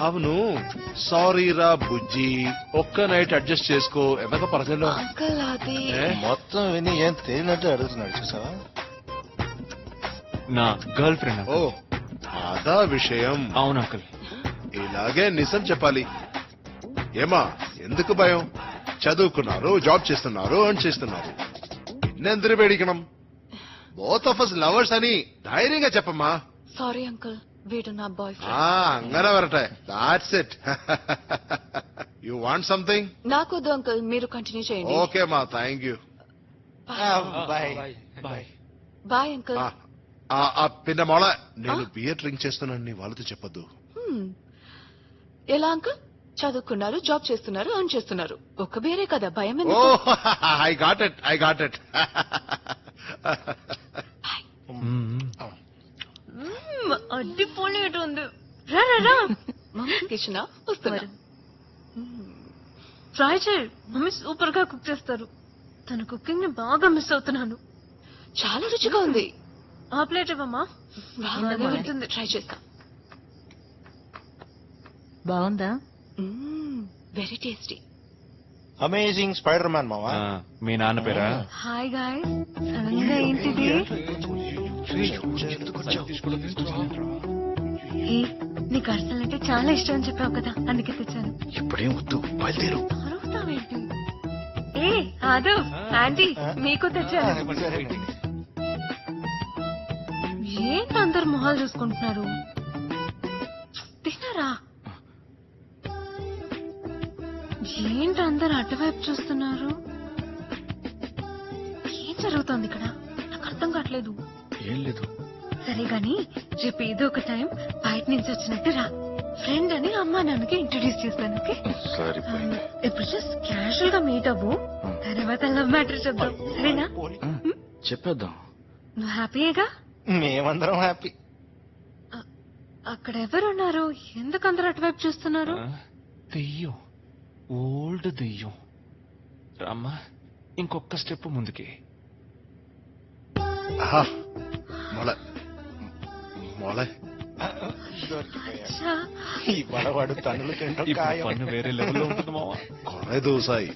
అవును, సారీ రా బుజ్జి, ఒక్క నైట్ అడ్జస్ట్ చేసుకో ఎంతక పరగలో. అంకుల్ అది మొత్తం విని ఏం తెలియనట్టు అడుగుతున్నాడు చూసావా? నా గర్ల్ ఫ్రెండ్. ఓ, అదా విషయం. అవును అంకుల్. ఇలాగే నిజం చెప్పాలి. ఏమా, ఎందుకు భయం? చదువుకున్నారు, జాబ్ చేస్తున్నారు, ఎర్న్ చేస్తున్నారు. ఎన్నెందరు పేడికడం? బోత్ ఆఫ్ us లవర్స్ అని ధైర్యంగా చెప్పమ్మా. సారీ అంకుల్, వీడు నా బాయ్ ఫ్రెండ్. అంగనే వరటే. That's it. You want something? నాకొద్దు అంకుల్, మీరు కంటిన్యూ చేయండి. ఓకే మా, thank you. Bye. Bye uncle. పిన్న మొళ, నేను బియర్ డ్రింక్ చేస్తున్నాను, నీ వాళ్ళతో చెప్పొద్దు. ఎలా అంకుల్? చదువుకున్నారు, జాబ్ చేస్తున్నారు, ఎర్న్ చేస్తున్నారు. ఒక్క బేరే కదా, భయం ఓ, ఎందుకు? I got it. అడ్డిపోలేటు ఉంది. రా రా రా. మమ్మీ కిచెన్ వస్తున్నారు. ట్రై చేయి, మమ్మీ సూపర్ గా కుక్ చేస్తారు. తన కుకింగ్ ని బాగా మిస్ అవుతున్నాను. చాలా రుచిగా ఉంది. ఆ ప్లేట్ ఇవ్వమ్మా. ట్రై చేస్తా. బాగుందా? Very tasty. Amazing spider man మావా. మీ నాన్న పేరా? హాయ్ గాయ్స్, సడన్ గా ఏంటిది? ఏ, నీకు అర్సల్ అంటే చాలా ఇష్టం అని చెప్పావు కదా, అందుకే తెచ్చాను. ఇప్పుడేం వద్దు, బయలుదేరు. అరుస్తావేంటి? ఏ ఆదు, ఆంటీ మీకు తెచ్చాను. ఏంటి అందరు మొహాలు చూసుకుంటున్నారు? తిన్నారా? ఏంటి అందరు అటువైపు చూస్తున్నారు? ఏం జరుగుతోంది ఇక్కడ? నాకు అర్థం కావట్లేదు. ఏం లేదు. సరే గాని రేపు ఏదో ఒక టైం బయట నుంచి వచ్చినట్టు రా, ఫ్రెండ్ అని అమ్మా నాన్నకి ఇంట్రొడ్యూస్ చేస్తాను. ఓకే, సరిపోయింది. ఇప్పుడు జస్ట్ క్యాజువల్ గా మీట్ అవ్వు, తర్వాత లవ్ మ్యాటర్ చెప్దాం, సరేనా? చెప్పేద్దాం. నువ్వు హ్యాపీయేగా? మేమందరం హ్యాపీ. అక్కడ ఎవరున్నారు? ఎందుకు అందరూ అటువైపు చూస్తున్నారు? దెయ్యం, ఓల్డ్ దెయ్యం. రామ్మా, ఇంకొక స్టెప్ ముందుకి. ఆహా, మొల మొల అచ్చా, ఈ బడవాడు తన్నులు తింటాం ఇప్పుడు ఖాయం. పన్ను వేరే లెవెల్లో ఉంటుంది మావా. കൊറേ ദിവസമായി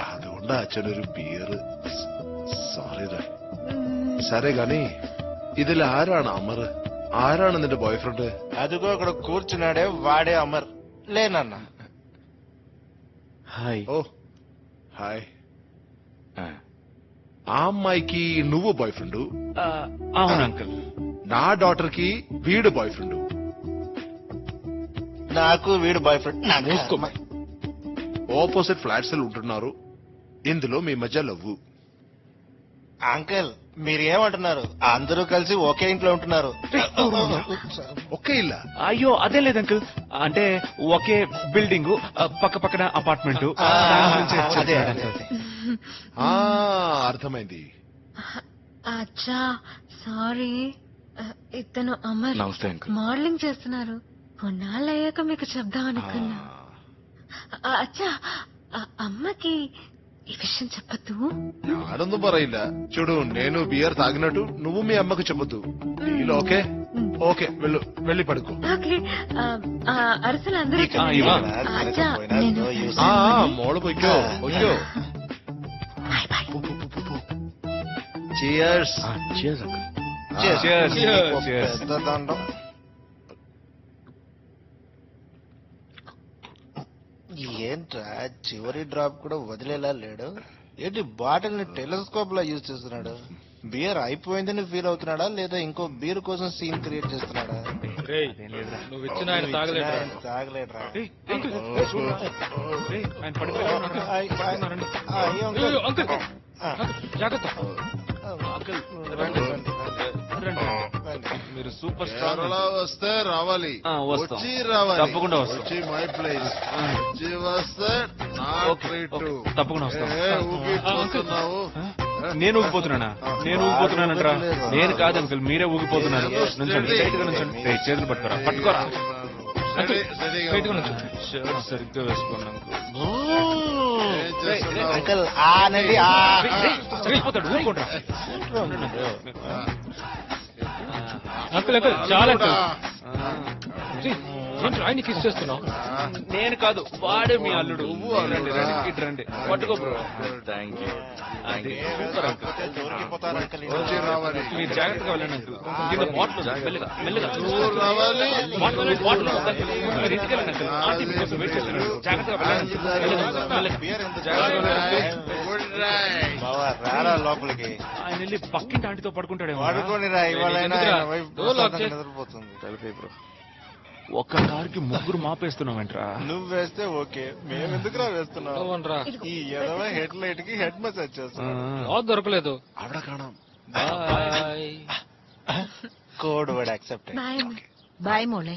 അതുകൊണ്ട് അച്ഛനൊരു ബിയർ. സോറിടാ. సరే గాని ഇതിൽ ആരാണ് അമർ? ആരാണ് നിന്റെ ബോയ് ഫ്രണ്ട്? అదిగో అక్కడ కూర్చున్నాడే వాడే అమర్. లేనన్నా. హాయ్. ఓ హాయ్. ఆ అమ్మాయికి నువ్వు బాయ్ ఫ్రెండ్, అవును అంకుల్. నా డాటర్ కి వీడు బాయ్ ఫ్రెండ్. నాకు వీడు బాయ్ ఫ్రెండ్. ఆపోజిట్ ఫ్లాట్స్ ఉంటున్నారు, ఇందులో మీ మధ్య లవ్వు. అంకుల్ మీరు ఏమంటున్నారు? అందరూ కలిసి ఒకే ఇంట్లో ఉంటున్నారు. ఒకే ఇల్లా? అయ్యో అదే లేదు అంకుల్, అంటే ఒకే బిల్డింగ్, పక్క పక్కన అపార్ట్మెంట్. అదే ఆ, అర్థమైంది. అచ్చా సారీ. ఇతను అమర్, నమస్తే అంకుల్. మోడలింగ్ చేస్తున్నారు. కొన్నాళ్ళు అయ్యాక మీకు చెప్దాం అనుకున్నా. అచ్చా, అమ్మకి ఈ విషయం చెప్పద్దు. ഞാനൊന്നും പറയില്ല. చూడు, నేను బియర్ తాగినట్టు నువ్వు మీ అమ్మకు చెప్పొద్దు. Deal okay? ఓకే, వెళ్ళు, వెళ్ళి పడుకో. ఓకే, అరసలు అందరూ అచ్చా, నేను മോള് പൊയ്ക്കോ പൊയ്ക്കോ. Bye bye. Cheers. Cheers, uncle. పెద్ద దండం. ఏంట్రా చివరి డ్రాప్ కూడా వదిలేలా లేడు? ఏంటి బాటిల్ ని టెలిస్కోప్ లా యూజ్ చేస్తున్నాడు? బియర్ అయిపోయిందని ఫీల్ అవుతున్నాడా, లేదా ఇంకో బీర్ కోసం సీన్ క్రియేట్ చేస్తున్నాడా? నువ్వు ఇచ్చిన ఆయన తాగలేడు. తాగలేడ్రా. జాగ్రత్త. మీరు సూపర్ స్టార్. కేరళ వస్తే రావాలి. వస్తాం. వచ్చి రావాలి. తప్పకుండా వస్తాం. వచ్చి మై ప్లేస్. వచ్చి వస్తే నా ట్రీట్. తప్పకుండా వస్తాం. ఊగిపోతున్నావు. నేను ఊగిపోతున్నానా? నేను ఊగిపోతున్నానంటరా? నేను కాదు అంకుల్, మీరే ఊగిపోతున్నారు. నుంచండి, స్ట్రైట్ గా నుంచండి. చేతులు పట్టుకోరా, పట్టుకోరా. సరిగ్గా వేసుకోండి అంకుల్ ఆనండి. సరిపోతాడు, ఊరుకోండి. అంకుల్ అంకుల్ చాలా అంకుల్. ఆయన కిస్ చేస్తున్నావు? నేను కాదు, వాడే మీ అల్లుడు. రండి రండి, ఇటు రండి, పట్టుకో bro. Thank you. Super uncle. వచ్చి రావాలి. మీరు జాగ్రత్తగా వెళ్ళండి అంకుల్. కింద బాటిల్ ఉంది, మెల్లగా మెల్లగా. రావాలి. బాటిల్ ఉంది, బాటిల్ ఉంది అంకుల్. మీరు ఇంటికి వెళ్ళండి అంకుల్. ఆంటీ మీకోసం వెయిట్ చేస్తున్నాడు. జాగ్రత్తగా వెళ్ళండి. మెల్లగా, మెల్లగా. జాగ్రత్తగా వెళ్ళండి. బావా రారా లోపలికి. ఆయన వెళ్ళి పక్కింటి ఆంటీతో పడుకుంటాడేమో. వాడుకోనిరా, ఇవాళ ఎందుకురా? నిద్రపోతుంది. ఒక్క కారుకి ముగ్గురు మాపేస్తున్నావేంట్రా? నువ్వు వేస్తే ఓకే, మేము ఎందుకురా వేస్తున్నావు? అవునరా. ఈ ఎదవ హెడ్ లైట్ కి హెడ్ మసాజ్ చేస్తున్నాడు. దొరకలేదు. അവിടെ കാണാം. Code word accept. Bye bye మోళే.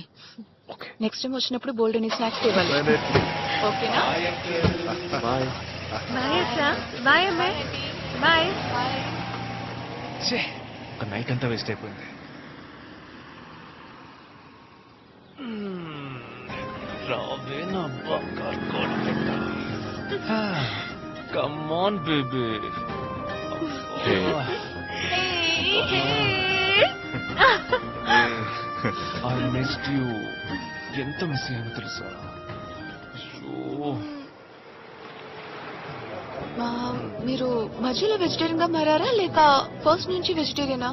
నెక్స్ట్ టైం వచ్చినప్పుడు బోల్డ్ అని స్నాక్స్ ఇవ్వాలి. ఓకేనా? బాయ్. బాయ్ అచ్చా. బాయ్ అమ్మాయి. బాయ్. ఒక నైట్ అంతా వేస్ట్ అయిపోయింది. రావే నా బంగారు కోడబిడ్డ. Come on baby. I missed you. ఎంత మిస్ అయ్యాను తెలుసా? మీరు మధ్యలో వెజిటేరియన్ గా మారారా లేక ఫస్ట్ నుంచి వెజిటేరియనా?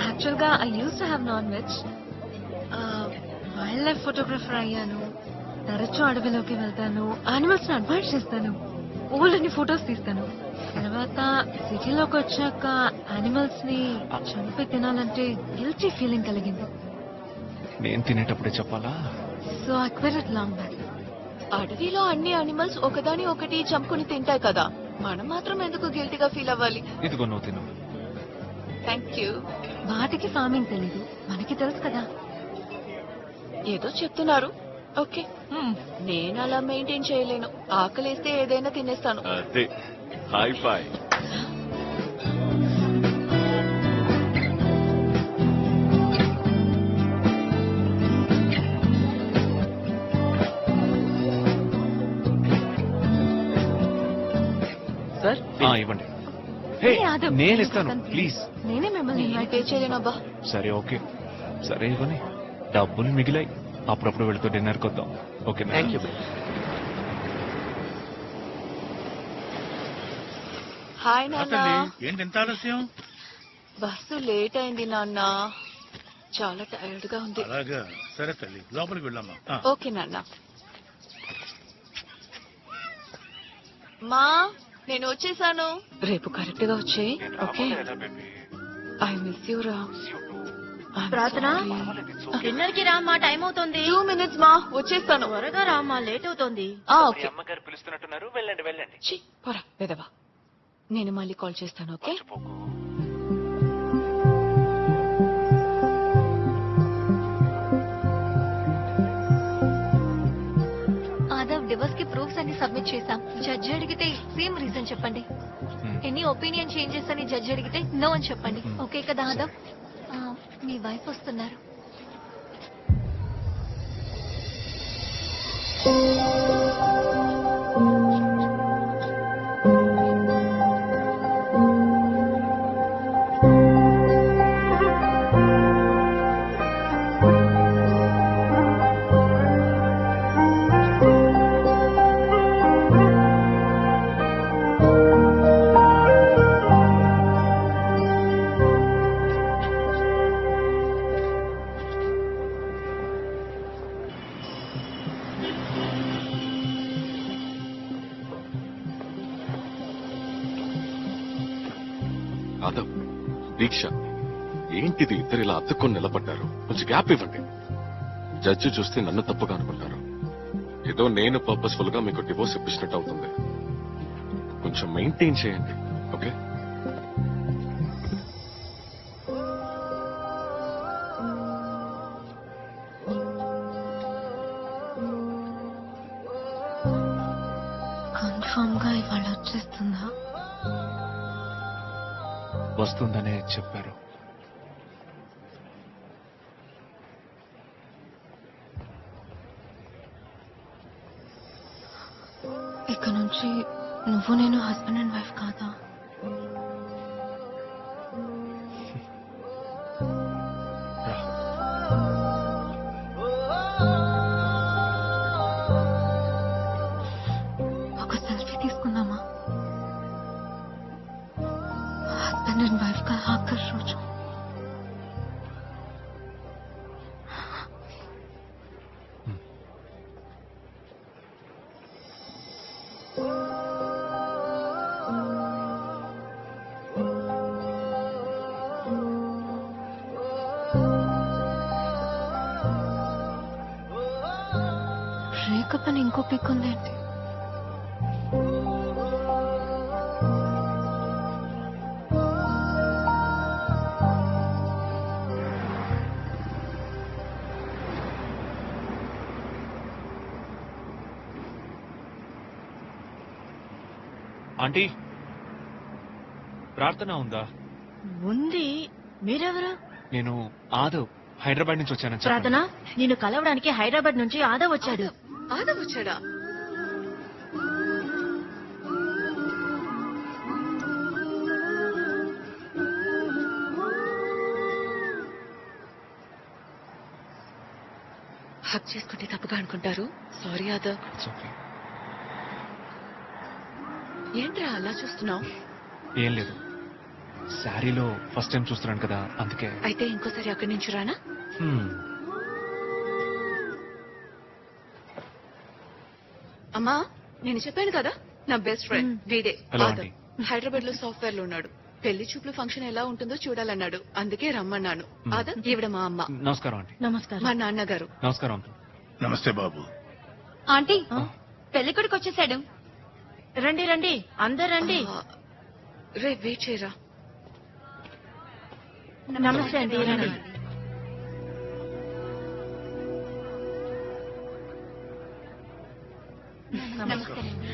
యాక్చువల్ గా I use to have non veg. Wild life photographer అయ్యాను. తరచూ అడవిలోకి వెళ్తాను, యానిమల్స్ ని అడ్మైర్ చేస్తాను, ఊళ్ళని ఫొటోస్ తీస్తాను. తర్వాత సిటీలోకి వచ్చాక యానిమల్స్ ని చంపి తినాలంటే గిల్టీ ఫీలింగ్ కలిగింది. నేను తినేటప్పుడే చెప్పాలా? So I quit it long back. అడవిలో అన్ని అనిమల్స్ ఒకదాని ఒకటి చంపుకుని తింటాయి కదా, మనం మాత్రం ఎందుకు గిల్టీగా ఫీల్ అవ్వాలి? ఇదిగో నువ్వు తిను. Thank you. వాటికి ఫార్మింగ్ తెలీదు, మనకి తెలుసు కదా. ఏదో చెప్తున్నారు, ఓకే నేను అలా మెయింటైన్ చేయలేను. ఆకలేస్తే ఏదైనా తినేస్తాను. అదే హై ఫై. సార్ ఇవ్వండి. హే ఆదవ్, నేను ఇస్తాను ప్లీజ్. నేనే మిమ్మల్ని ఇన్వైట్ పే చేయలేనబ్బా. సరే ఓకే, సరే ఇవ్వని. డబ్బులు మిగిలాయి, అప్పుడప్పుడు వెళుతూ డిన్నర్ కొద్దాం. Okay thank you. హాయ్ నాన్న. ఏంటి ఎంత ఆలస్యం? బస్సు లేట్ అయింది నాన్న, చాలా టైర్డ్ గా ఉంది. అలాగా, సరే తల్లి లోపలికి వెళ్ళమ్మా. ఓకే నాన్న. మా నేను వచ్చేసాను. రేపు కరెక్ట్ గా వచ్చే. ఓకే ఐ మిస్ యూ రా. ప్రార్థన డిన్నర్ కి రామ్మా, టైం అవుతుంది. 2 minutes మా, వచ్చేస్తాను. త్వరగా రామ్మా, లేట్ అవుతోంది. ఓకే. అమ్మగారు పిలుస్తున్నట్టున్నారు, వెళ్ళండి వెళ్ళండి. ఛీ, పోరా వెదవా. నేను మళ్ళీ కాల్ చేస్తాను. ఓకే ఆదవ్, డివోర్స్ కి ప్రూఫ్స్ అన్ని సబ్మిట్ చేశాం. జడ్జి అడిగితే సేమ్ రీజన్ చెప్పండి. ఎనీ ఒపీనియన్ చేంజెస్ అని జడ్జి అడిగితే నో అని చెప్పండి. ఓకే కదా ఆదవ్? మీ వైఫ్ వస్తున్నారు. ఆదవ్, దీక్ష, ఏంటిది ఇద్దరు ఇలా అతుక్కొని నిలబడ్డారు? కొంచెం గ్యాప్ ఇవ్వండి. జడ్జి చూస్తే నన్ను తప్పుగా అనుకుంటారు. ఏదో నేను పర్పస్ఫుల్ గా మీకు డివోర్స్ ఇప్పించినట్టు అవుతుంది. కొంచెం మెయింటైన్ చేయండి. ఓకే కన్ఫర్మ్ గా ఇవాళ వచ్చేస్తుందా? వస్తుందనే చెప్పారు. ఇక నుంచి నువ్వు నేను హస్బెండ్ అండ్ వైఫ్ కాదా? ఒక సెల్ఫీ తీసుకుందామా? హస్బెండ్ అండ్ వైఫ్ का आखिर రోజు. బ్రేకప్ అని ఇంకో పిక్ ఉందేంటి? ఆంటీ, ప్రార్థన ఉందా? ఉంది. మీరెవరు? నేను ఆదవ్, హైదరాబాద్ నుంచి వచ్చానని చెప్పండి. ప్రార్థన, నిన్ను కలవడానికి హైదరాబాద్ నుంచి ఆదా వచ్చాడు. ఆదవ్ వచ్చాడా? హక్ చేసుకుంటే తప్పుగా అనుకుంటారు. సారీ ఆదవ్. It's okay. ఏంట్రా అలా చూస్తున్నావు? ఏం లేదు, శారీలో ఫస్ట్ టైం చూస్తున్నాను కదా, అందుకే. అయితే ఇంకోసారి అక్కడి నుంచి రానా? హ్మ్. అమ్మా, నేను చెప్పాను కదా, నా బెస్ట్ ఫ్రెండ్ వీడే Hello, ఆదవ్. హైదరాబాద్ లో సాఫ్ట్వేర్ లో ఉన్నాడు. పెళ్లి చూపులు ఫంక్షన్ ఎలా ఉంటుందో చూడాలన్నాడు, అందుకే రమ్మన్నాను. ఆదవ్, ఈవిడ మా అమ్మ. నమస్కారం ఆంటీ. నమస్కారం. మా నాన్నగారు. నమస్కారం అంకుల్. నమస్తే బాబు. ఆంటీ, పెళ్లి కొడుకు వచ్చేసాడు. రండి రండి, అందరు రండి. రే వెయిట్ చేయరా. నమస్తే అండి, రండి. నమస్తే అండి.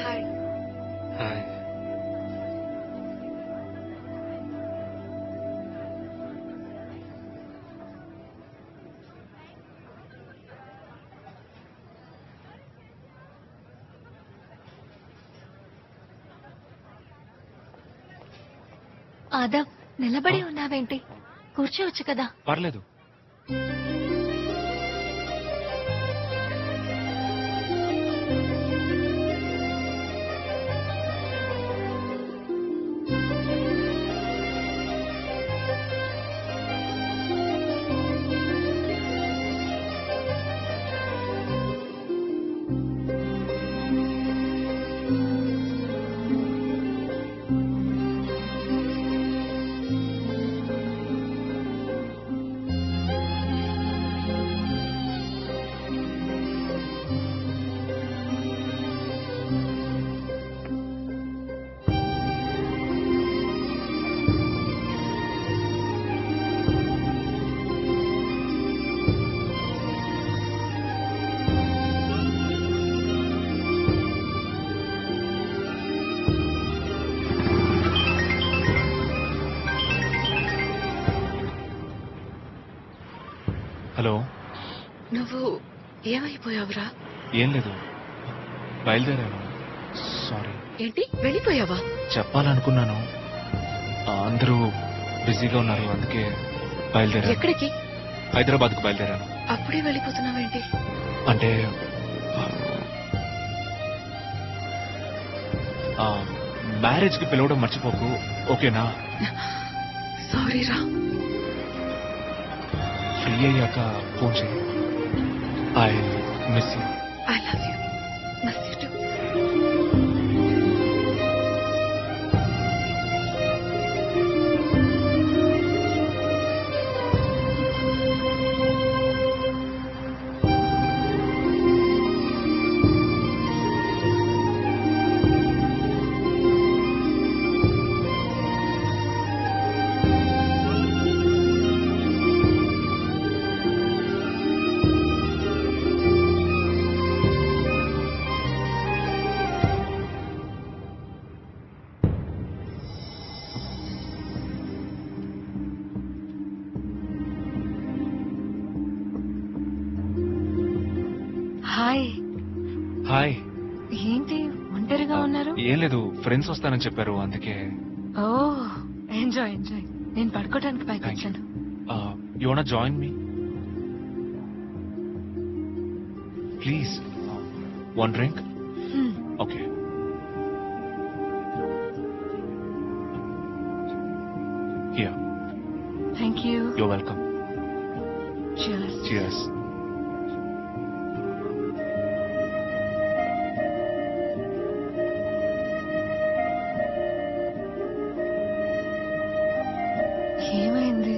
హాయ్. హాయ్. ఆదవ్, నిలబడి ఉన్నావేంటి? కూర్చోవచ్చు కదా. పర్లేదు. హలో. నువ్వు ఏమైపోయావురా? ఏం లేదు, బయలుదేరాను. సారీ. ఏంటి వెళ్ళిపోయావా? చెప్పాలనుకున్నాను, అందరూ బిజీగా ఉన్నారు, అందుకే బయలుదేరాను. ఎక్కడికి? హైదరాబాద్కు బయలుదేరాను. అప్పుడే వెళ్ళిపోతున్నావేంటి? అంటే మ్యారేజ్ కి పిలవడం మర్చిపోకు, ఓకేనా? సారీరా. ఫ్రీ అయ్యాక ఫోన్ చేయి. I miss you. I love you. Miss you to. Hi. Hi. ఏంటి ఒంటరిగా ఉన్నారు? ఏం లేదు, ఫ్రెండ్స్ వస్తానని చెప్పారు, అందుకే. ఓ, ఎంజాయ్ ఎంజాయ్. నేను పడుకోవడానికి పైకి వచ్చాను. You want join me? Please, one drink. Okay. Here. Thank you. You welcome. Cheers. Cheers. ఏమైంది?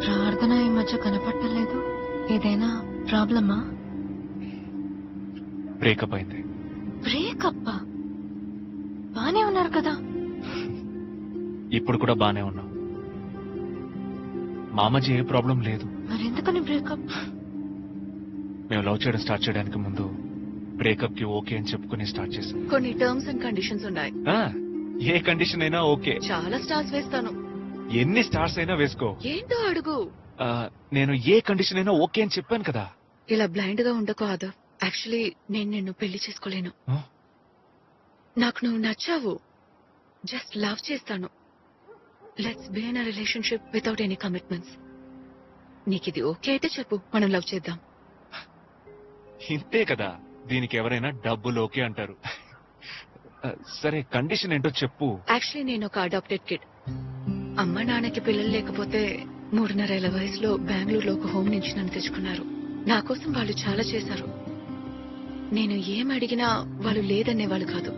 ప్రార్థన ఈ మధ్య కనపట్టలేదు. ఏదైనా ప్రాబ్లమా? బ్రేకప్ అయింది. బ్రేకప్? బానే ఉన్నారు కదా. ఇప్పుడు కూడా బానే ఉన్నాం. మా మధ్య ఏ ప్రాబ్లం లేదు. మరెందుకని బ్రేకప్? మేము లవ్ చేయడం స్టార్ట్ చేయడానికి ముందు బ్రేకప్ కి ఓకే అని చెప్పుకుని స్టార్ట్ చేసాం. కొన్ని టర్మ్స్ అండ్ కండిషన్స్ ఉన్నాయి. ఏ కండిషన్ అయినా ఓకే. చాలా స్టార్స్ వేస్తాను. ఎన్ని స్టార్స్ అయినా వేసుకో. ఏంటో అడుగు. నేను ఏ కండిషన్ అయినా ఓకే అని చెప్పాను కదా. ఇలా బ్లైండ్ గా ఉండకు ఆదవ్. యాక్చువల్లీ నేను నిన్ను పెళ్లి చేసుకోలేను. నాకు నువ్వు నచ్చావు. జస్ట్ లవ్ చేస్తాను. Let's be in a relationship without any commitments. నీకు ఇది ఓకే అయితే చెప్పు, మనం లవ్ చేద్దాం. ఇంతే కదా, దీనికి ఎవరైనా డబ్బులు ఓకే అంటారు. సరే, కండిషన్ ఏంటో చెప్పు. యాక్చువల్లీ నేను ఒక అడాప్టెడ్ కిడ్. అమ్మ నాన్నకి పిల్లలు లేకపోతే 3.5 ఏళ్ల వయసులో బెంగళూరులో ఒక హోమ్ నుంచి నన్ను తెచ్చుకున్నారు. నా కోసం వాళ్ళు చాలా చేశారు. నేను ఏం అడిగినా వాళ్ళు లేదనేవాళ్ళు కాదు.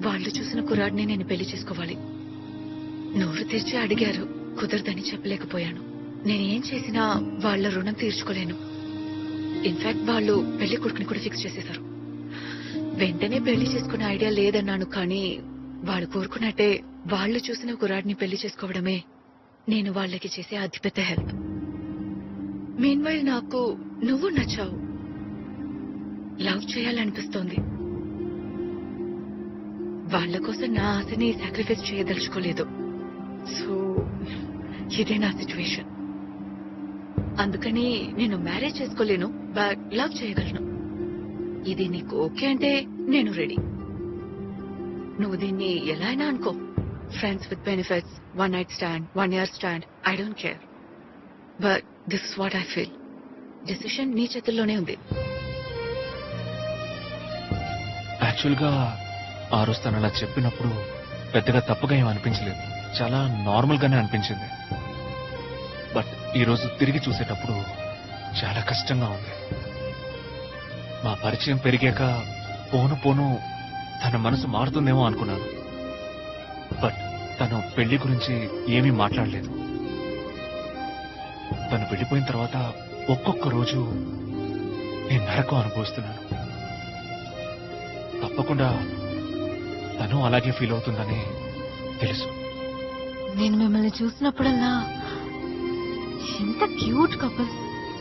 వాళ్ళు చూసిన కుర్రాడిని నేను పెళ్లి చేసుకోవాలి. నోరు తెరిచి అడిగారు, కుదరదని చెప్పలేకపోయాను. నేనేం చేసినా వాళ్ళ రుణం తీర్చుకోలేను. ఇన్ఫాక్ట్ వాళ్ళు పెళ్లి కొడుకుని కూడా ఫిక్స్ చేసేశారు. వెంటనే పెళ్లి చేసుకునే ఐడియా లేదన్నాను, కానీ వాడు కోరుకున్నట్టే వాళ్ళు చూసిన కుర్రాడిని పెళ్లి చేసుకోవడమే నేను వాళ్ళకి చేసే అతిపెద్ద హెల్ప్. మీన్వైల్ నాకు నువ్వు నచ్చావు. లవ్ చేయాలనిపిస్తోంది. వాళ్ళ కోసం నా ఆశని సాక్రిఫైస్ చేయదలుచుకోలేదు. సో ఇదే నా సిచ్యువేషన్. అందుకని నేను మ్యారేజ్ చేసుకోలేను, బట్ లవ్ చేయగలను. ఇది నీకు ఓకే అంటే నేను రెడీ. నువ్వు దీన్ని ఎలా అయినా అనుకో. Friends with benefits, 1 night stand, 1 year stand, I don't care. But this is what I feel. Decision నీ చేతుల్లోనే ఉంది. యాక్చువల్ గా ఆ రోజు తను అలా చెప్పినప్పుడు పెద్దగా తప్పుగా ఏం అనిపించలేదు. చాలా నార్మల్ గానే అనిపించింది. బట్ ఈ రోజు తిరిగి చూసేటప్పుడు చాలా కష్టంగా ఉంది. మా పరిచయం పెరిగాక పోను పోను తన మనసు మారుతుందేమో అనుకున్నాను. బట్ తను పెళ్లి గురించి ఏమీ మాట్లాడలేదు. తను వెళ్ళిపోయిన తర్వాత ఒక్కొక్క రోజు నేను నరకం అనుభవిస్తున్నాను. తప్పకుండా తను అలాగే ఫీల్ అవుతుందని తెలుసు. నేను మిమ్మల్ని చూసినప్పుడల్లా ఎంత క్యూట్ కపుల్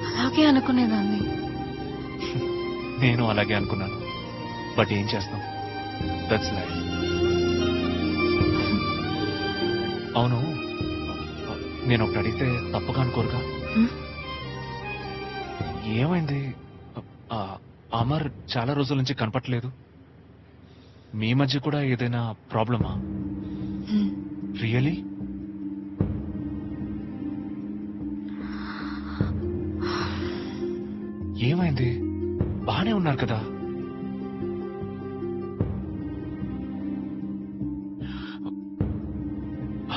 అలాగే అనుకునేదాన్ని. నేను అలాగే అనుకున్నాను. బట్ ఏం చేస్తాం, దట్స్ లైఫ్. అవును, నేను ఒకటి అడిగితే తప్పుగా అనుకోరుగా? ఏమైంది? అమర్ చాలా రోజుల నుంచి కనపట్లేదు. మీ మధ్య కూడా ఏదైనా ప్రాబ్లమా? రియలీ? ఏమైంది? బానే ఉన్నారు కదా?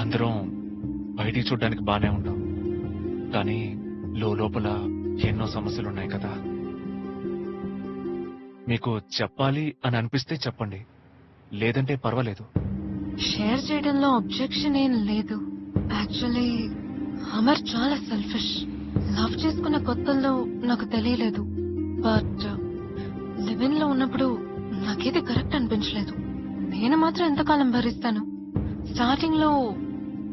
అందరం బయటికి చూడ్డానికి బానే ఉంటాం, కానీ లోపల ఎన్నో సమస్యలున్నాయి కదా. మీకు చెప్పాలి అని అనిపిస్తే చెప్పండి, లేదంటే పర్వాలేదు. షేర్ చేయడంలో అబ్జెక్షన్ ఏం లేదు. యాక్చువల్లీ అమర్ చాలా సెల్ఫిష్. లవ్ చేసుకున్న కొత్తల్లో నాకు తెలియలేదు, బట్ లివిన్ లో ఉన్నప్పుడు నాకేది కరెక్ట్ అనిపించలేదు. నేను మాత్రం ఎంతకాలం భరిస్తాను. స్టార్టింగ్ లో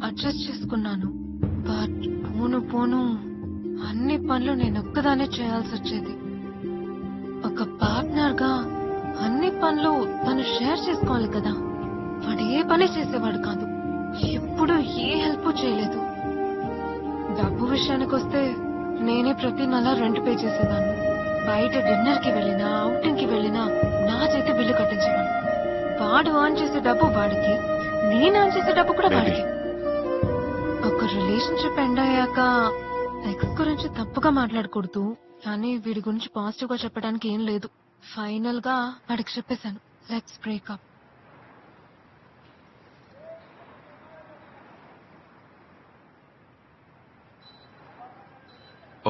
అడ్జస్ట్ చేసుకున్నాను, బట్ పోను పోను అన్ని పనులు నేను ఒక్కదానే చేయాల్సి వచ్చేది. ఒక పార్ట్నర్ గా అన్ని పనులు తను షేర్ చేసుకోవాలి కదా. వాడు ఏ పని చేసేవాడు కాదు, ఎప్పుడు ఏ హెల్ప్ చేయలేదు. డబ్బు విషయానికి వస్తే నేనే ప్రతి నెల రెంట్ పే చేసేదాన్ని. బయట డిన్నర్ కి వెళ్ళినా అవుటింగ్ కి వెళ్ళినా నా చేతి బిల్లు కట్టించేవాడు. వాడు ఆన్ చేసే డబ్బు వాడికి, నేను ఆన్ చేసే డబ్బు కూడా వాడికి. ఒక రిలేషన్షిప్ ఎండ్ అయ్యాక ఎక్స్ గురించి తప్పుగా మాట్లాడకూడదు, కానీ వీడి గురించి పాజిటివ్ గా చెప్పడానికి ఏం లేదు. ఫైనల్ గా వాడికి చెప్పేశాను, let's breakup.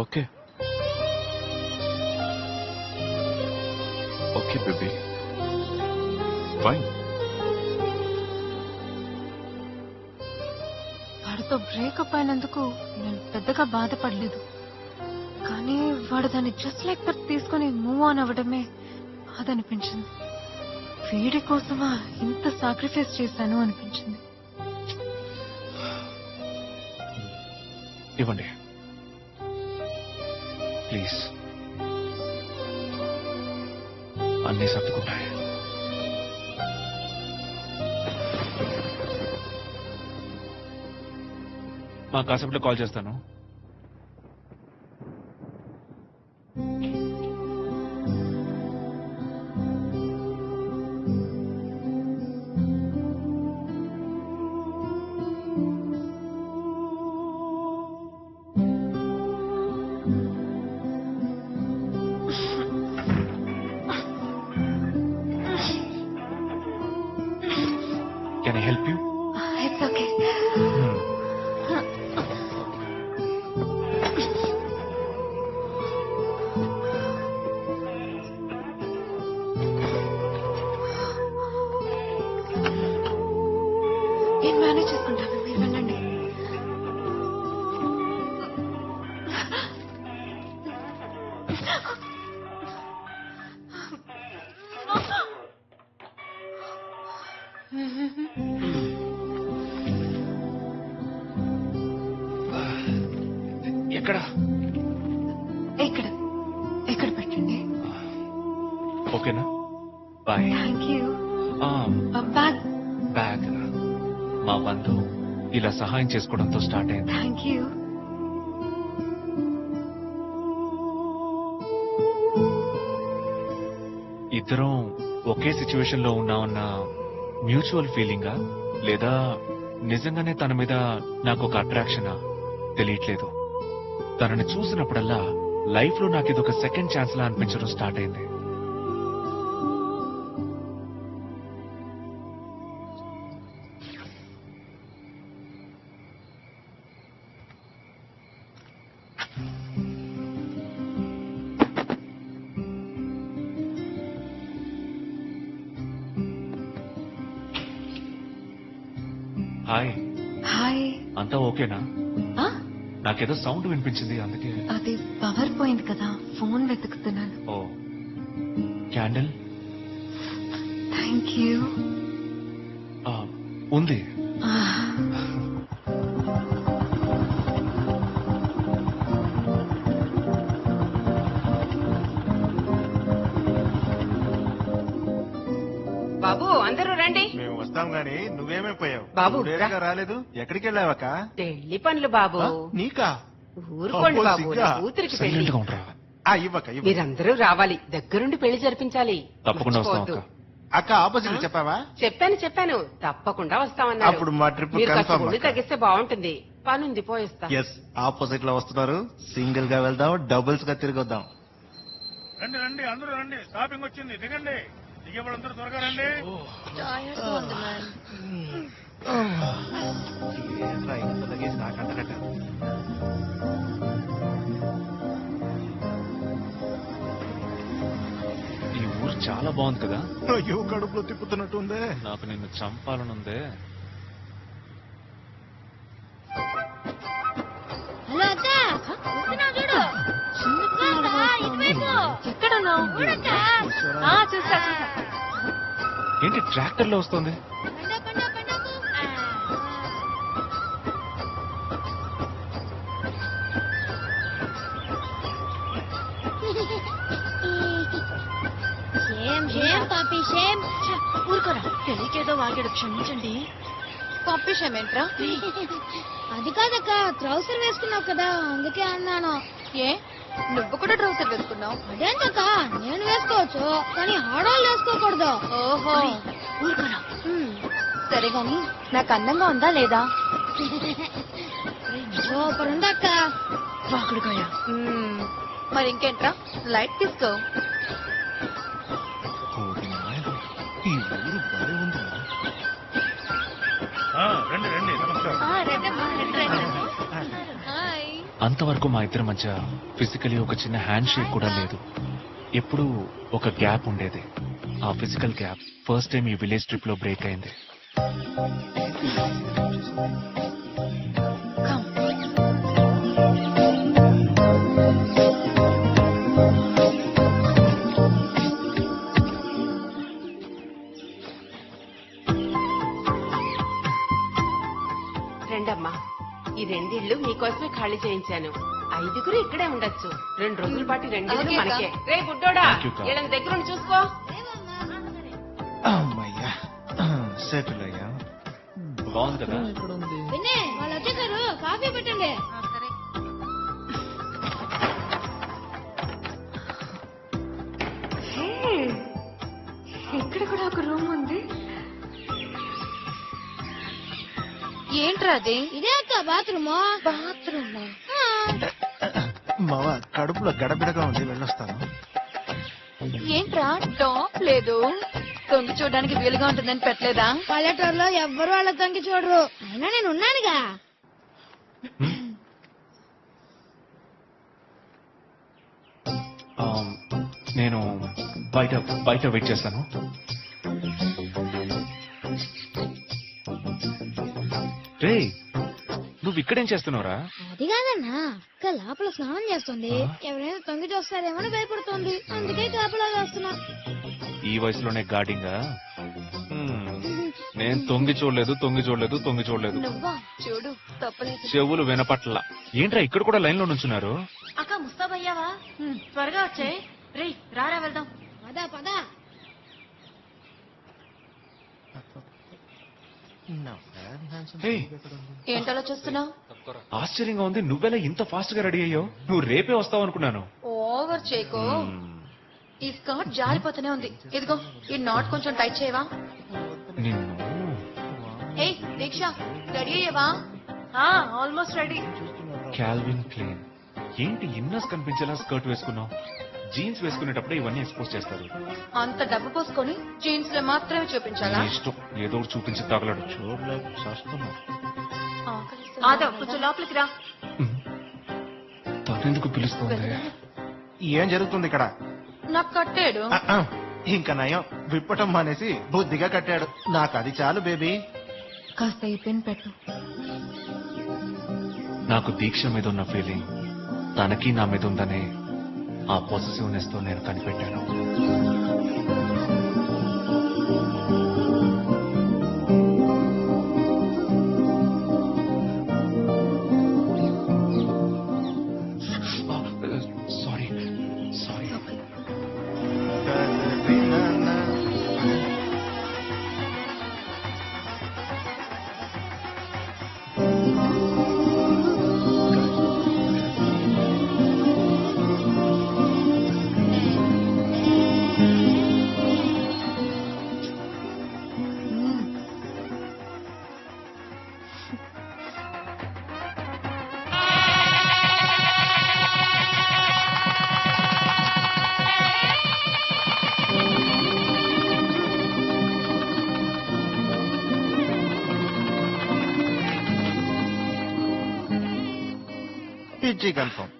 Okay okay baby, fine. వాడితో బ్రేకప్ అయినందుకు నేను పెద్దగా బాధపడలేదు, కానీ వాడు దాన్ని జస్ట్ లైక్ దట్ తీసుకుని మూవ్ ఆన్ అవ్వడమే బాధనిపించింది. వీడి కోసమా ఇంత సాక్రిఫైస్ చేశాను అనిపించింది. ఇవ్వండి ప్లీజ్, అన్నీ సర్దుకుంటాయి. మా కాసేపట్లో కాల్ చేస్తాను. Can I help you? It's okay. నేను మేనేజ్ చేసుకుంటాను, మీరు వెళ్ళండి. ఎక్కడ ఇక్కడ ఇక్కడ పెట్టండి. ఓకేనా? Bye. Thank you. Bag. Bag మా బంధు ఇలా సహాయం చేసుకోవడంతో స్టార్ట్ అయింది. Thank you. ఇద్దరం ఒకే సిచ్యువేషన్ లో ఉన్నామన్న మ్యూచువల్ ఫీలింగా లేదా నిజంగానే తన మీద నాకు ఒక అట్రాక్షనా తెలియట్లేదు. తనని చూసినప్పుడల్లా లైఫ్ లో నాకు ఇది ఒక సెకండ్ ఛాన్స్ లా అనిపించడం స్టార్ట్ అయింది. హాయ్. హాయ్. అంతా ఓకేనా? ఆ? నాకేదో సౌండ్ వినిపించింది అందుకే. అది పవర్ పోయింది కదా, ఫోన్ వెతుకుతున్నాను. ఓ క్యాండిల్ థ్యాంక్ యూ. ఉంది. బాబు అందరూ రండి. మేము వస్తాం గాని నువ్వేమైపోయావు బాబు, వేరేగా రాలేదు. ఎక్కడికి వెళ్ళావక్క? పెళ్లి పనులు బాబు. నీకా? ఊరుకోండి అబ్బో, బాబు, సిగ్గా. నా కూతురికి పెళ్లి. సైలెంట్ గా ఉండరా. ఇవ్వక మీరందరూ రావాలి, దగ్గరుండి పెళ్లి జరిపించాలి. తప్పకుండా వస్తాం మర్చిపోవద్దు. అక్క. అక్క ఆపోజిట్ చెప్పావా? చెప్పాను తప్పకుండా వస్తామన్నారు. అప్పుడు మా ట్రిప్ మీరు కాస్త కన్ఫర్మ్. ఒళ్ళు తగ్గిస్తే బాగుంటుంది. పనుంది పోయేస్తా. ఎస్, ఆపోజిట్ లో వస్తున్నారు. సింగిల్ గా వెళ్దాం, డబుల్స్ గా తిరిగి వద్దాం. రండి రండి అందరూ రండి, షాపింగ్ వచ్చింది, దిగండి. దిగేవాళ్ళందరూ త్వరగా రండి. ఏంట్రా ఇంత లగేజ్ నాకంట కట్టారు. ఈ ఊరు చాలా బాగుంది కదా. అయ్యో, కడుపులో తిప్పుతున్నట్టుందే. నాకు నిన్ను చంపాలనుందే. ఎక్కడున్నావు? చూసా. ఏంటి ట్రాక్టర్ లో వస్తుంది? ఊరుకోరా, తెలియకేదో వాగాడు, క్షమించండి. పప్పి షమేంట్రా? అది కాదక్క, ట్రౌసర్ వేసుకున్నావు కదా అందుకే అన్నాను. ఏ నువ్వు కూడా ట్రౌసర్ వేసుకున్నావు? అదేంటక్క, నేను వేసుకోవచ్చు కానీ ఆడవాళ్ళు వేసుకోకూడదు. ఓహో, ఊరుకోరా. సరే గాని నాకు అందంగా ఉందా లేదా? సూపర్ ఉందక్క. వాకుడుకాయ. మరి ఇంకేంట్రా, లైట్ తీసుకో. ఈ ఊరు భలే ఉందిరా. రండి రండి, నమస్కారం. అంతవరకు మా ఇద్దరి మధ్య ఫిజికలీ ఒక చిన్న హ్యాండ్ షేక్ కూడా లేదు. ఎప్పుడూ ఒక గ్యాప్ ఉండేది. ఆ ఫిజికల్ గ్యాప్ ఫస్ట్ టైం ఈ విలేజ్ ట్రిప్ లో బ్రేక్ అయింది. రండమ్మా, ఈ రెండిళ్ళు మీకోసమే ఖాళీ చేయించాను. 5గురు ఇక్కడే ఉండొచ్చు. 2 రోజుల పాటు రెండిళ్ళు ఓకే, మనకే. రే బుడ్డోడా, Thank you, అక్క. వీళ్ళని దగ్గరుండి చూసుకో. అమ్మయ్యా, సెటిల్ అయ్యా. బాగుంది కదా. వినే వాళ్ళు వచ్చేసారు, కాఫీ పెట్టండి. ఇక్కడ కూడా ఒక రూమ్ ఉంది. ఏంట్రా అది? ఇదే అక్క బాత్రూమ్. మావ, కడుపులో గడబిడగా ఉంది, వెళ్ళొస్తాను. ఏంట్రా టాప్ లేదు? తొంగి చూడడానికి వీలుగా ఉంటుందని పెట్టలేదా? పల్లెటూరులో ఎవ్వరు వాళ్ళ తొంగి చూడరు. అయినా నేను ఉన్నానుగా. నేను బయట వెయిట్ చేస్తాను. రే, నువ్వు ఇక్కడేం చేస్తున్నావురా? అది కాదన్నా, అక్క లోపల స్నానం చేస్తుంది. ఎవరైనా తొంగి చూస్తారేమో భయపడుతుంది, అందుకే కాపలా చేస్తున్నా. ఈ వయసులోనే గార్డింగా? నేను తొంగి చూడలేదు నువ్వా చూడు తప్పలేదు. చెవులు వినపట్ల. ఏంట్రా ఇక్కడ కూడా లైన్ లో నుంచున్నారు? అక్క ముస్తాబయ్యావా? త్వరగా వచ్చే. రే రారా వెళ్దాం. పదా పదా. ఏంటలా చూస్తున్నావు? ఆశ్చర్యంగా ఉంది. నువ్వెలా ఇంత ఫాస్ట్ గా రెడీ అయ్యావు? నువ్వు రేపే వస్తావు అనుకున్నాను. ఓవర్ చేయకో. ఈ స్కర్ట్ జారిపోతూనే ఉంది. ఇదిగో ఈ నాట్ కొంచెం టైట్ చేయవా? నిన్ను ఏయ్ దీక్ష రెడీ అయ్యావా? Almost ready. Calvin Klein. ఏంటి ఇన్నర్స్ కనిపించేలా స్కర్ట్ వేసుకున్నావు? జీన్స్ వేసుకునేటప్పుడే ఇవన్నీ ఎక్స్పోజ్ చేస్తారు. అంత డబ్బు పోసుకొని జీన్స్ లో మాత్రమే చూపించాలా? నీ ఇష్టం. ఏదో ఒకటి చూపించి తగలడు. ఆదవ్ కొంచెం లోపలికి రా. తనెందుకు పిలుస్తుంది? ఏం జరుగుతుంది ఇక్కడ? నాకు కట్టాడు. ఇంకా నయం, విప్పటం మానేసి బుద్ధిగా కట్టాడు. నాకు అది చాలు బేబీ. కాస్త ఈ పెన్ పెట్టు. నాకు దీక్ష మీద ఉన్న ఫీలింగ్ తనకి నా మీద ఉందనే ఆ పొసెసివ్నెస్ తో నేను కనిపెట్టాను. సారీ. పిచ్చి కన్ఫర్మ్.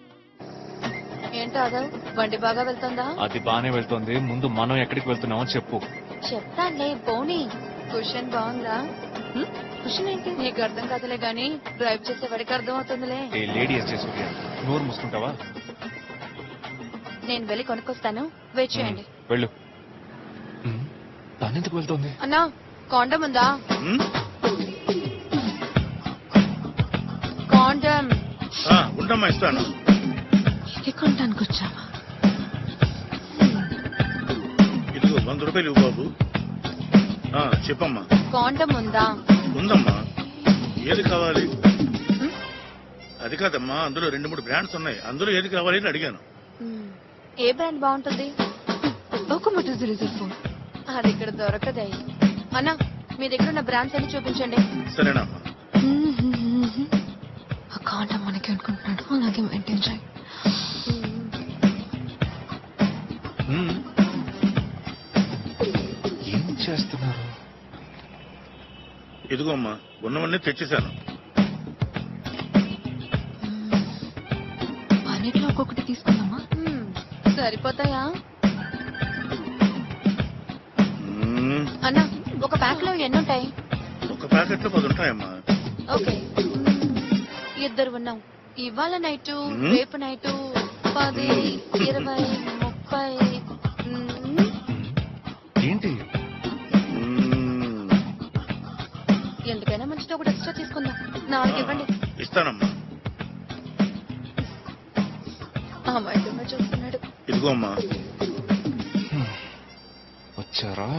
ఏంటో ఆదవ్ బండి బాగా వెళ్తుందా? అది బానే వెళ్తోంది. ముందు మనం ఎక్కడికి వెళ్తున్నామో చెప్పు. చెప్తానులే పోనీ. కుషన్ బాగుందా? కుషన్ ఏంటి? నీకు అర్థం కాదులే గాని డ్రైవ్ చేసే వాడికి అర్థం అవుతుందిలే. ఏ లేడీ చేసు నోరు మూసుకుంటావా? నేను వెళ్ళి కొనుక్కొస్తాను, వెయిట్ చేయండి. వెళ్ళు. తనెందుకు వెళ్తోంది? అన్నా కాండం ఉందా? కాండం ఉండమ్మా, ఇస్తాను. ఇది కొనడానికి వచ్చావా? ఇదిగో 100 రూపాయలు ఇవ్వు బాబు. చెప్పమ్మా. కాండం ఉందా? ఉందమ్మా. ఏది కావాలి? అది కాదమ్మా, అందులో 2-3 బ్రాండ్స్ ఉన్నాయి. అందులో ఏది కావాలి అని అడిగాను. ఏ బ్రాండ్ బాగుంటుంది? అది ఇక్కడ దొరకదే. అన్నా మీ దగ్గర ఉన్న బ్రాండ్స్ అన్ని చూపించండి. సరేనమ్మా. ఆ కాండం మనకి అనుకుంటున్నాడు, అలాగే మెయింటైన్ చేయి. ఏం చేస్తున్నారు? ఇదిగో అమ్మా, ఉన్నవన్నీ తెచ్చేశాను. అన్నిట్లో ఒక్కొక్కటి తీసుకుందామా? సరిపోతాయా అన్నా? ఒక ప్యాక్ లో ఎన్ని ఉంటాయి? ఒక ప్యాకెట్ లో 10 ఉంటాయమ్మా. ఓకే, ఇద్దరు ఉన్నాం. ఇవాళ నైటు రేపు నైటు 10, 20, 30. ఏంటి? ఎందుకైనా మంచిది ఒకటి ఎక్స్ట్రా తీసుకుందాం. 4 ఇవ్వండి. ఇస్తానమ్మా. అమ్మాయిగా చూస్తున్నాడు. ఇదిగో అమ్మా. వచ్చారా?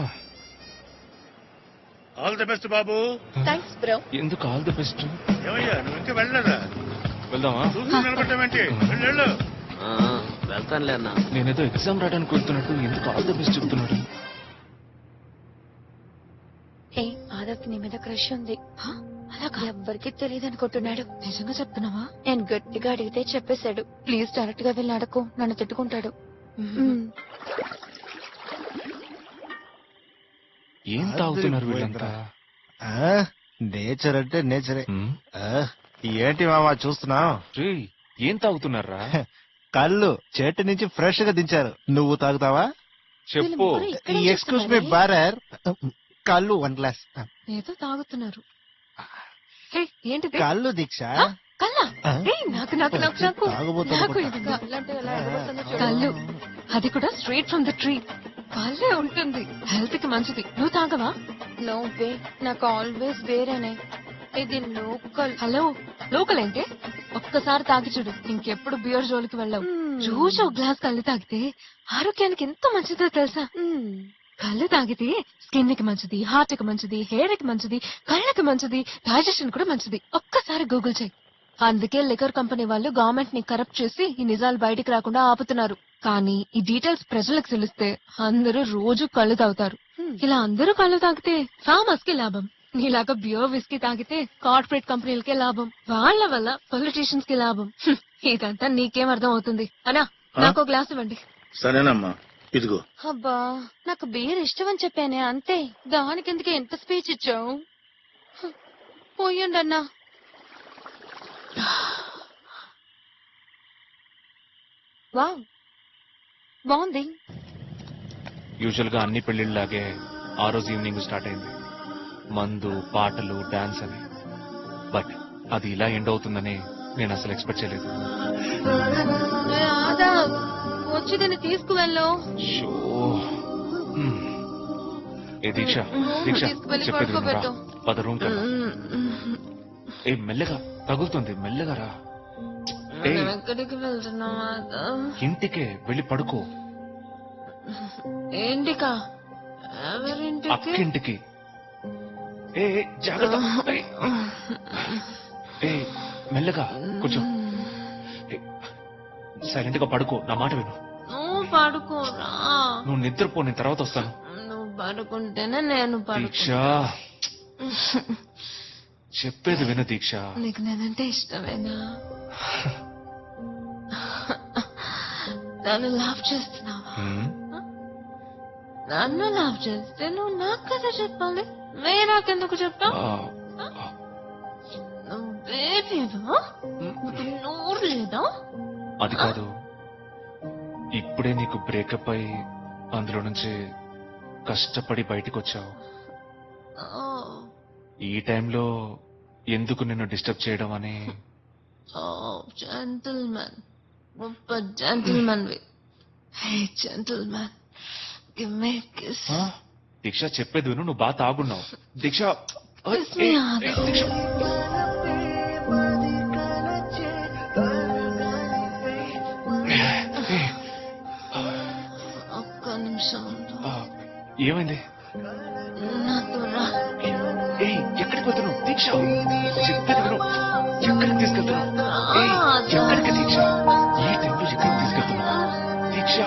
All the best Babu. Thanks bro. ఎందుకు ఆల్ ది బెస్ట్? ఏమయ్యా, నువ్వు ఇంకా వెళ్ళలేదా? వెళ్దామా? చూసి నిలబడ్డావేంటి? వెళ్ళు. వెళ్తానులే అన్న. నేనేదో ఎగ్జామ్ రాయడానికి వెళ్తున్నట్టు ఎందుకు ఆల్ ది బెస్ట్ చెప్తున్నాడు? ఏ ఆదవ్కి నీ మీద క్రష్ ఉంది. అలాగా? ఎవ్వరికి తెలియదు అనుకుంటున్నాడు. నిజంగా చెప్తున్నావా? నేను గట్టిగా అడిగితే చెప్పేశాడు. ప్లీజ్ డైరెక్ట్ గా వెళ్ళి అడకు, నన్ను తిట్టుకుంటాడు. ఏం తాగుతున్నారు వీళ్ళంతా? నేచర్ అంటే నేచరే. ఏంటి మామా చూస్తున్నావు? ఏం తాగుతున్నారా? కళ్ళు చెట్టు నుంచి ఫ్రెష్ గా దించారు. నువ్వు తాగుతావా? చెప్పు. ఎక్స్క్యూజ్ మీ బారర్, కళ్ళు 1 గ్లాస్. ఏదో తాగుతున్నారు. ఏంటి కళ్ళు దీక్ష? కళ్ళు అది కూడా స్ట్రైట్ ఫ్రమ్ ద ట్రీ. కళ్ళే ఉంటుంది, హెల్త్ కి మంచిది. నువ్వు తాగవా? నో వే, నాకు ఆల్వేస్ వేరేనే. ఇది లోకల్. హలో, లోకల్ ఏంటి? ఒక్కసారి తాగి చూడు, ఇంకెప్పుడు బియర్ జోలికి వెళ్ళవు. రోజు ఒక గ్లాస్ కళ్ళు తాగితే ఆరోగ్యానికి ఎంత మంచిదో తెలుసా? కళ్ళు తాగితే స్కిన్ కి మంచిది, హార్ట్ కి మంచిది, హెయిర్ కి మంచిది, కళ్ళకి మంచిది, డైజెషన్ కూడా మంచిది. ఒక్కసారి గూగుల్ చేయి. అందుకే లికర్ కంపెనీ వాళ్ళు గవర్నమెంట్ ని కరప్ట్ చేసి ఈ నిజాలు బయటికి రాకుండా ఆపుతున్నారు. కానీ ఈ డీటెయిల్స్ ప్రజలకు తెలిస్తే అందరూ రోజు కళ్ళు తాగుతారు. ఇలా అందరూ కళ్ళు తాగితే ఫార్మర్స్ కి లాభం. నీలాగా బియర్ విస్కీ తాగితే కార్పొరేట్ కంపెనీలకే లాభం. వాళ్ళ వల్ల పొలిటీషియన్స్ కి లాభం. ఇదంతా నీకేం అర్థం అవుతుంది? అనా, నాకు గ్లాస్ ఇవ్వండి. సరేనమ్మా, ఇదిగో. అబ్బా, నాకు బియర్ ఇష్టం అని చెప్పానే, అంతే. దానికెందుకు ఎంత స్పీచ్ ఇచ్చావు? పోయండి అన్నా. వావ్, బాగుంది. యూజువల్ గా అన్ని పెళ్లిళ్ళలాగే ఆ రోజు ఈవినింగ్ స్టార్ట్ అయింది. మందు, పాటలు, డాన్స్ అని. బట్ అది ఇలా ఎండ్ అవుతుందని నేను అసలు ఎక్స్పెక్ట్ చేయలేదు. వచ్చి దీన్ని తీసుకువెళ్ళు. ఏ దీక్ష, దీక్ష చెప్పేది వినురా. 10 రూమ్ కన్నా. ఏ మెల్లగా తగులుతుంది, మెల్లగా రా. ఎక్కడికి వెళ్తున్నావా? ఇంటికే వెళ్ళి పడుకో. ఏంటికా? ఎవరింటికి? అక్కింటికి. ఏ జాగ్రత్త. ఏ మెల్లగా కొంచెం సైలెంట్ గా పడుకో. నా మాట విను. నువ్వు పడుకోరా. నువ్వు నిద్రపో, నేను తర్వాత వస్తాను. నువ్వు పడుకుంటేనే నేను దీక్ష, చెప్పేది విను దీక్ష. నీకు నేనంటే ఇష్టమేనా? నన్ను లవ్ చేస్తున్నావా? నన్ను లవ్ చేస్తే నువ్వు నాకు కదా చెప్పాలి, నేను నాకెందుకు చెప్తావు? నువ్వు బేబీవా? నోరు లేదా? అది కాదు, ఇప్పుడే నీకు బ్రేకప్ అయి అందులో నుంచి కష్టపడి బయటకు వచ్చావు. ఈ టైంలో ఎందుకు నిన్ను డిస్టర్బ్ చేయడం అని. జెంటిల్మెన్, గొప్ప gentlemen. Gentlemen, give me kiss. Deeksha చెప్పేది విను, నువ్వు బాగా తాగున్నావు. దీక్ష, దీక్ష. ఒక్క నిమిషం. ఏమైంది? నాతో రా. ఎక్కడికి పోతున్నావు దీక్ష? చెప్పేది విను. ఎక్కడికి తీసుకెళ్తున్నావు? ఎక్కడికి దీక్ష? ఈ టైంలో ఎక్కడికి తీసుకెళ్తున్నావు దీక్ష?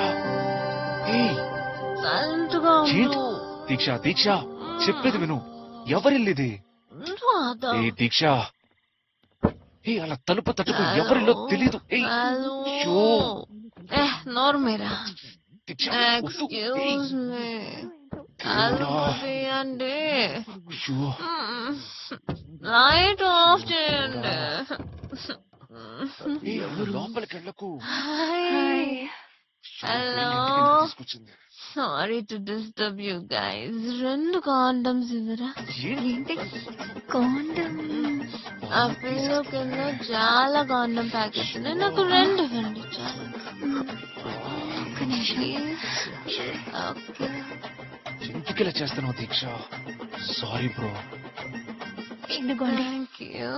దీక్ష, దీక్ష చెప్పేది విను. ఎవరిల్లిది? ఏ దీక్ష, అలా తలుపు తట్టుకు ఎవరిలో తెలీదు. నోరు మీరా. ఎక్స్క్యూజ్ మీ, తీయండి. లైట్ ఆఫ్ చేయండి. లోపలికి వెళ్ళకు. Hello, sorry to disturb you guys. 2 condoms ఇవ్వరా? ఏంటి కాండమ్? ఆ పిల్లో కింద చాలా కాండమ్ ప్యాకెట్స్ ఉన్నాయి, నాకు 2 ఇవ్వండి చాలు. ఎందుకు ఇలా చేస్తున్నావు Deeksha? Sorry bro. Thank you.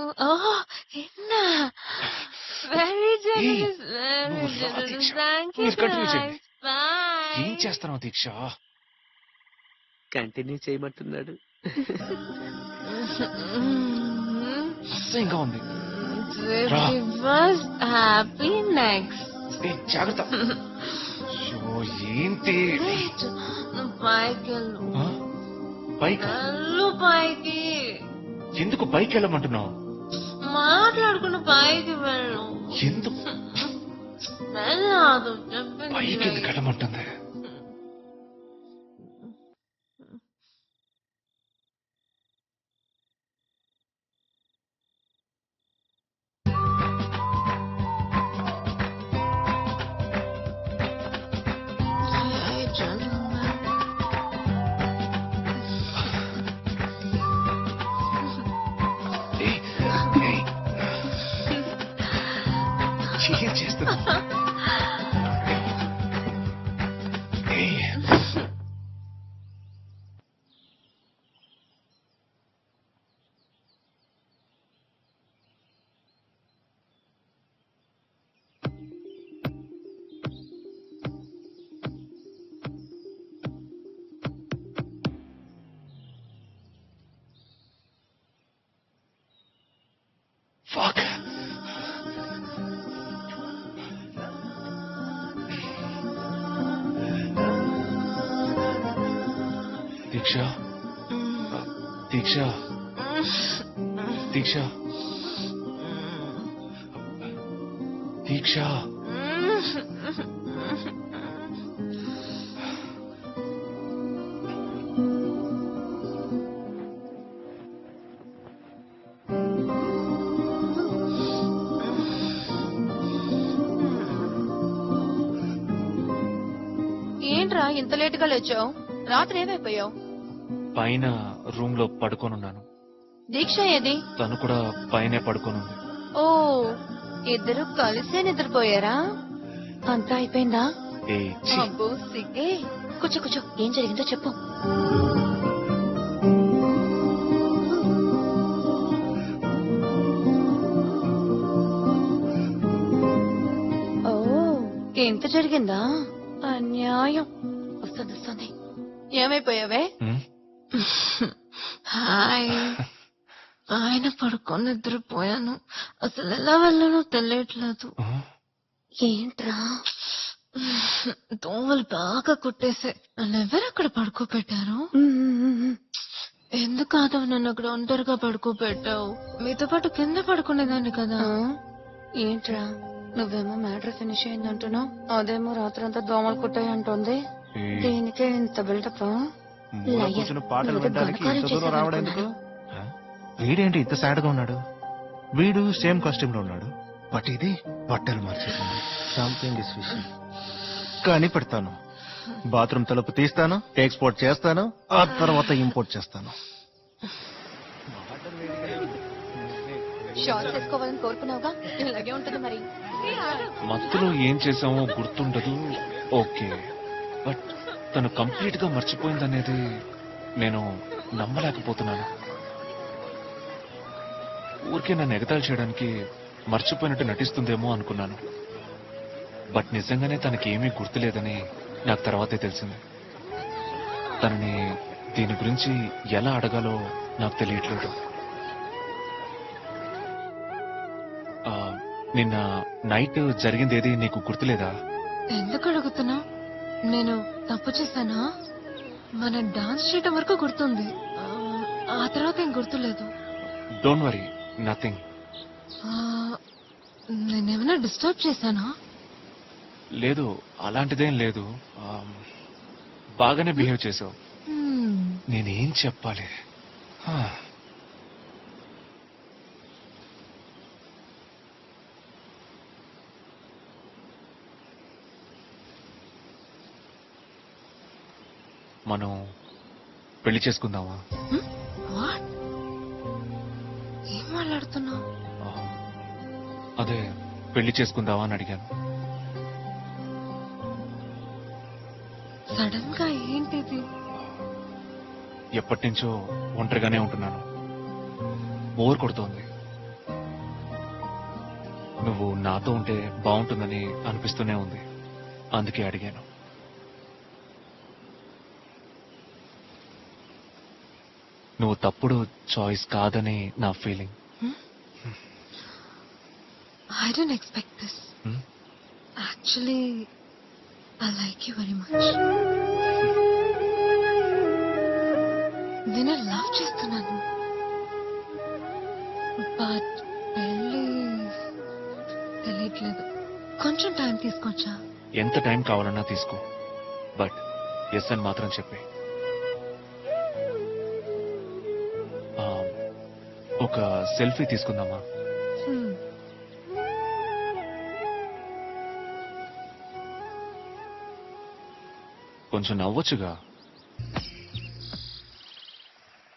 Very generous, very generous. Thank you. ఏం చేస్తున్నావు దీక్ష? కంటిన్యూ చేయమంటున్నాడు. అసహ్యంగా ఉంది. Happy next. జాగ్రత్త. ఏంటి? పైకి పైకి. ఎందుకు పైకి వెళ్ళమంటున్నావు? మాట్లాడుకున్న పైకి వెళ్ళు. ఎందుకు వెళ్ళదు? పైకి ఎందుకు వెళ్ళమంటుంది? ఏం చేస్తున్నావు? దీక్ష దీక్ష దీక్ష దీక్ష ఏంట్రా ఇంత లేట్ గా లేచావు? రాత్రి ఏమైపోయావు? పైన రూమ్ లో పడుకోనున్నాను. దీక్ష ఏది? తను కూడా పైనే పడుకోనుంది. ఓ, ఇద్దరు కలిసే నిద్రపోయారా? అంతా అయిపోయిందా? ఏ ఛీ, అబ్బో సిగ్గే. కూర్చో కూర్చో, ఏం జరిగిందో చెప్పు. ఓ, ఎంత జరిగిందా? అన్యాయం. వస్తుంది వస్తుంది. ఏమైపోయావే? హ్మ్? హాయ్. ఆయన పడుకొని నిద్రపోయాను. అసలు ఎలా వెళ్ళానో తెలియట్లేదు. ఆ? ఏంట్రా? దోమలు బాగా కుట్టేసే. నన్ను ఎవరక్కడ పడుకోబెట్టారు? ఎందుకు ఆదవ్ నన్ను అక్కడ ఒంటరిగా పడుకోబెట్టావు? మీతో పాటు కింద పడుకునేదాన్ని కదా. ఏంట్రా, నువ్వేమో మ్యాటర్ ఫినిష్ అయిందంటున్నావు, అదేమో రాత్రంతా దోమలు కుట్టాయి అంటుంది. ఏ, దీనికే ఇంత బిల్డప్? మూల కూర్చుని పాటలు వినడానికి ఇంత దూరం రావడం ఎందుకు? వీడేంటి ఇంత సాడ్ గా ఉన్నాడు? వీడు సేమ్ కాస్ట్యూమ్ లో ఉన్నాడు, బట్ ఇది బట్టలు మార్చేసింది. Something is fishing. కానీ పెడతాను, బాత్రూమ్ తలుపు తీస్తాను, ఎక్స్పోర్ట్ చేస్తాను, ఆ తర్వాత ఇంపోర్ట్ చేస్తాను. షార్ట్ చేసుకోవాలని కోరుకున్నావుగా, ఇలాగే ఉంటుంది మరి. మత్తులో ఏం చేసామో గుర్తుండదు. ఓకే, బట్ తను కంప్లీట్ గా మర్చిపోయిందనేది నేను నమ్మలేకపోతున్నాను. ఊరికే నన్ను ఎగతాళి చేయడానికి మర్చిపోయినట్టు నటిస్తుందేమో అనుకున్నాను. బట్ నిజంగానే తనకేమీ గుర్తులేదని నాకు తర్వాతే తెలిసింది. తనని దీని గురించి ఎలా అడగాలో నాకు తెలియట్లేదు. నిన్న నైట్ జరిగిందేది నీకు గుర్తులేదా? ఎందుకు అడుగుతున్నా? నేను తప్పు చేశానా? మనం డాన్స్ చేయటం వరకు గుర్తుంది, ఆ తర్వాత ఏం గుర్తులేదు. Don't worry, nothing. నేనేమైనా డిస్టర్బ్ చేశానా? లేదు, అలాంటిదేం లేదు. బాగానే బిహేవ్ చేసావు. నేనేం చెప్పాలి? మనం పెళ్లి చేసుకుందామా? ఏం మాట్లాడుతున్నావు? అదే, పెళ్లి చేసుకుందామా అని అడిగాను. సడన్ గా ఏంటిది? ఎప్పటి నుంచో ఒంటరిగానే ఉంటున్నాను, బోర్ కొడుతోంది. నువ్వు నాతో ఉంటే బాగుంటుందని అనిపిస్తూనే ఉంది, అందుకే అడిగాను. నువ్వు తప్పుడు చాయిస్ కాదని నా feeling. I didn't expect this. Actually, I like you very much. నేను లవ్ చేస్తున్నాను, బట్ పెళ్ళి తెలియట్లేదు. కొంచెం టైం తీసుకోవచ్చా? ఎంత టైం కావాలన్నా తీసుకో, బట్ ఎస్ అని మాత్రం చెప్పే. ఒక సెల్ఫీ తీసుకుందామా? కొంచెం నవ్వొచ్చుగా.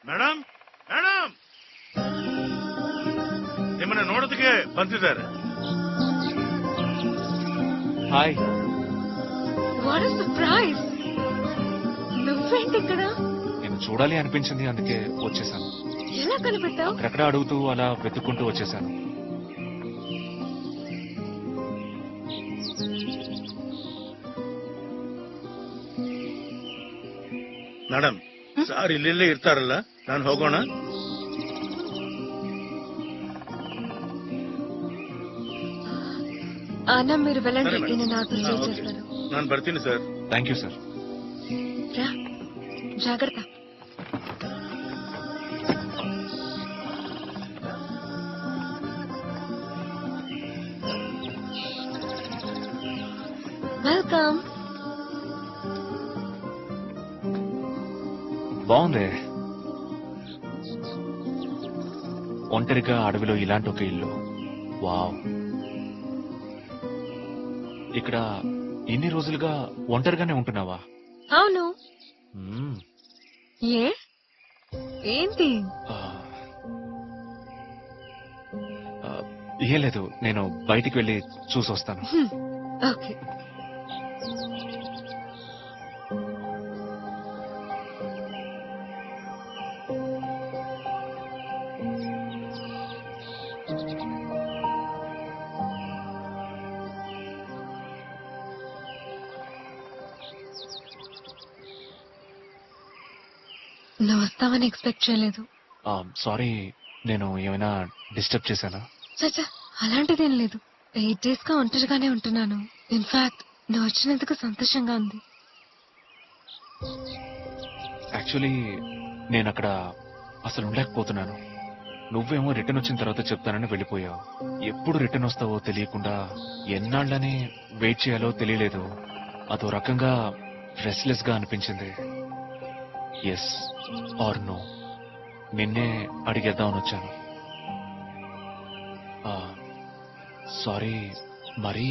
ಮೇಡಮ್ ಮೇಡಮ್ ನಿಮ್ಮನ್ನ ನೋಡೋದಕ್ಕೆ ಬಂದಿದ್ದಾರೆ. హాయ్. What is surprise! నువ్వేంటి ఇక్కడ? నేను చూడాలి అనిపించింది, అందుకే వచ్చేసాను. ఎలా కనిపెట్టావు? అక్కడెక్కడ అడుగుతూ అలా వెతుక్కుంటూ వచ్చేసాను. ಮೇಡಮ್ ಸಾರ್ ಇಲ್ಲೆಲ್ಲೇ ಇರ್ತಾರಲ್ಲ, ನಾನು ಹೋಗೋಣ? అన్న మీరు వెళ్ళండి, సరే మేడం. నేను నాతో స్టే ఓకే. చేస్తాను. ನಾನು ಬರ್ತೀನಿ ಸರ್. Thank you sir. రా, జాగ్రత్త. వెల్కమ్. బాగుంది. ఒంటరిగా అడవిలో ఇలాంటి ఒక ఇల్లు. వావ్. ఇక్కడ ఇన్ని రోజులుగా ఒంటరిగానే ఉంటున్నావా? అవును. మ్మ్. ఏ ఏంటి? ఆ, ఏం లేదు, నేను బయటికి వెళ్ళి చూసొస్తాను. ఓకే. నువ్వు వస్తావని ఎక్స్పెక్ట్ చేయలేదు. సారీ, నేను ఏమైనా డిస్టర్బ్ చేశానా? చచ్చా, అలాంటిదేం లేదు. 8 days గా ఒంటరిగానే ఉంటున్నాను. ఇన్ఫాక్ట్ నువ్వు వచ్చినందుకు సంతోషంగా ఉంది. యాక్చువల్లీ నేను అక్కడ అసలు ఉండలేకపోతున్నాను. నువ్వేమో రిటర్న్ వచ్చిన తర్వాత చెప్తానని వెళ్ళిపోయావు. ఎప్పుడు రిటర్న్ వస్తావో తెలియకుండా ఎన్నాళ్ళని వెయిట్ చేయాలో తెలియలేదు. అదో రకంగా రెస్ట్లెస్ గా అనిపించింది. ఎస్ ఆర్ నో నిన్నే అడిగేద్దామని వచ్చాను. సారీ, మరీ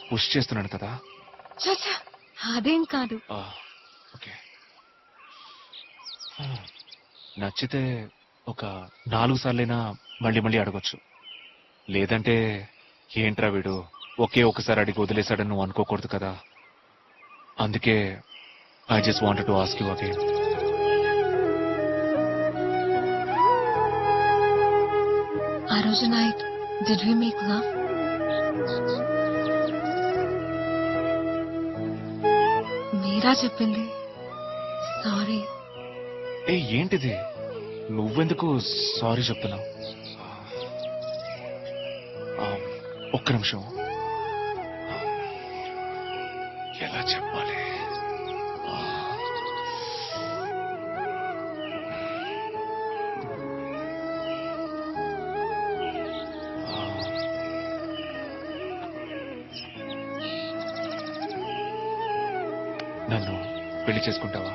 పుష్ చేస్తున్నాను కదా. చచ్చా, అదేం కాదు. ఓకే, నచ్చితే ఒక 4 సార్లైనా మళ్ళీ మళ్ళీ అడగొచ్చు. లేదంటే ఏంట్రా వీడు ఒకే ఒకసారి అడిగి వదిలేశాడని నువ్వు అనుకోకూడదు కదా. అందుకే I just wanted to ask you again. ఆ రోజు night did we make love? Meera చెప్పింది సారీ. ఏంటిది, నువ్వెందుకు సారీ చెప్తున్నావు? ఒక్క నిమిషం, ఎలా చెప్పాలి? నన్ను పెళ్లి చేసుకుంటావా?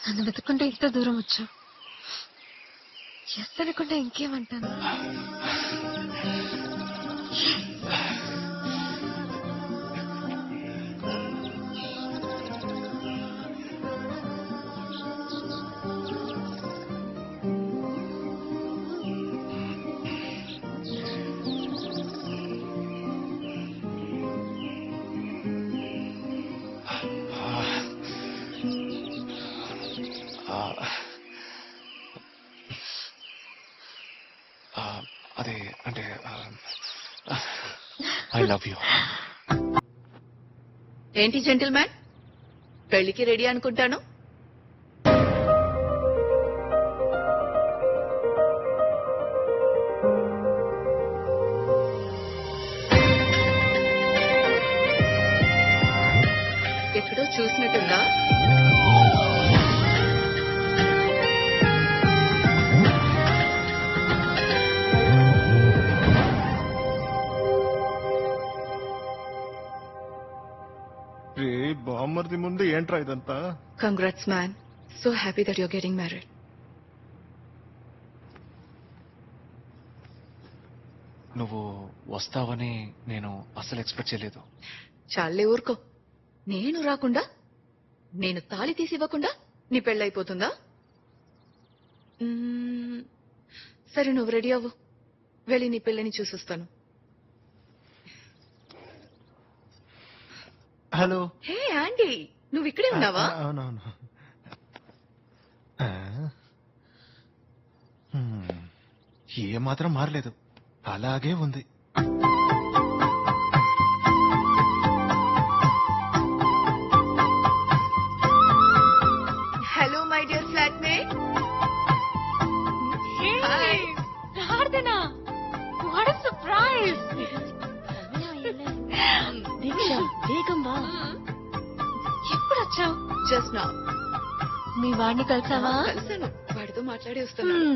నన్ను వెతుక్కుంటే ఇంత దూరం వచ్చా. ఎస్ అనుకుంటా ఇంకేమంటాను. అదే అంటే ఐ లవ్ యూ. ఏంటి జెంటిల్మ్యాన్, పెళ్లికి రెడీ అనుకుంటాను. ఎక్కడో చూసినట్టుందా? బామ్మర్ది ముందు ఏంట్రా ఇదంతా? Congrats man, so happy that you're getting married. నువ్వు వస్తావని నేను అస్సలు ఎక్స్పెక్ట్ చేయలేదు. చాలే ఊరుకో. నేను రాకుండా, నేను తాళి తీసి ఇవ్వకుండా నీ పెళ్ళైపోతుందా? సరే, నువ్వు రెడీ అవ్వు, వెళ్ళి నీ పెళ్ళని చూసొస్తాను. హలో. హే ఆంటీ, నువ్వు ఇక్కడే ఉన్నావా? అవునవును. ఏ మాత్రం మారలేదు, అలాగే ఉంది. Hello my dear flatmate. Hi. ప్రార్థన, వాట్ ఎ సర్ప్రైజ్. దీక్ష, వేగం వా. ఎప్పుడు వచ్చావు? Just now. మీ వాడిని కలిసావా? కలిసాను, వాడితో మాట్లాడి వస్తున్నాను.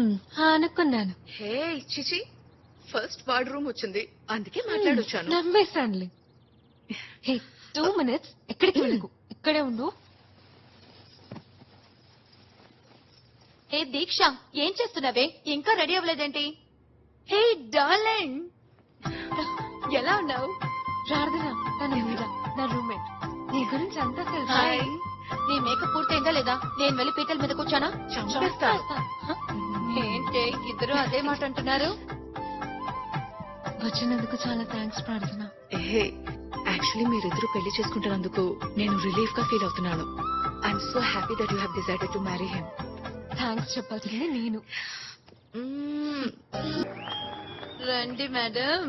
అనుకున్నాను. హే చిచి, ఫస్ట్ వార్డ్ రూమ్ వచ్చింది, అందుకే మాట్లాడొచ్చాను. నమ్మేశానులే. హే 2 minutes, ఎక్కడికి వెళ్ళకు, ఇక్కడే ఉండు. ఏ దీక్ష, ఏం చేస్తున్నావే? ఇంకా రెడీ అవ్వలేదేంటి? హే డార్లింగ్, ఎలా ఉన్నావు? ప్రార్థన తన మీద, నా రూమ్మేట్. నీ గురించి అంతా తెలుసా? నీ మేకప్ పూర్తయిందా లేదా? నేను వెళ్ళి పీటల మీద కూర్చానా? చంపేస్తా. ఏంటే ఇద్దరు అదే మాట అంటున్నారు? వచ్చినందుకు చాలా థ్యాంక్స్ ప్రార్థన. హే, యాక్చువల్లీ మీరిద్దరు పెళ్లి చేసుకుంటున్నందుకు నేను రిలీఫ్ గా ఫీల్ అవుతున్నాను. I'm so happy that you have decided to marry him. Thanks చెప్పాల్సింది నేను. రండి మేడం.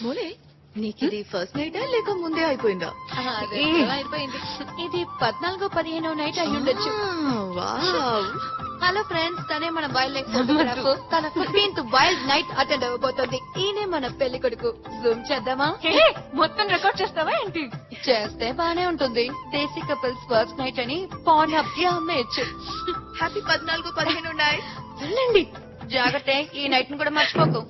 మోలే, నీకు ఇది ఫస్ట్ నైటా లేక ముందే అయిపోయిందా? అయిపోయింది. ఇది 14-15 నైట్ అయి ఉండొచ్చు. వావ్. హలో ఫ్రెండ్స్, తనే మన వైల్డ్ లైఫ్ ఫోటోగ్రాఫర్. తన 15th వైల్డ్ నైట్ అటెండ్ అవ్వబోతోంది. ఈయనే మన పెళ్లి కొడుకు. జూమ్ చేద్దామా? మొత్తం రికార్డ్ చేస్తావా ఏంటి? చేస్తే బానే ఉంటుంది. దేశీ కపుల్స్ ఫస్ట్ నైట్ అని పాన్ అప్ అమ్మేయచ్చు. Happy 14-15 night. వెళ్ళండి, జాగ్రత్త. ఈ నైట్ ని కూడా మర్చిపోకు.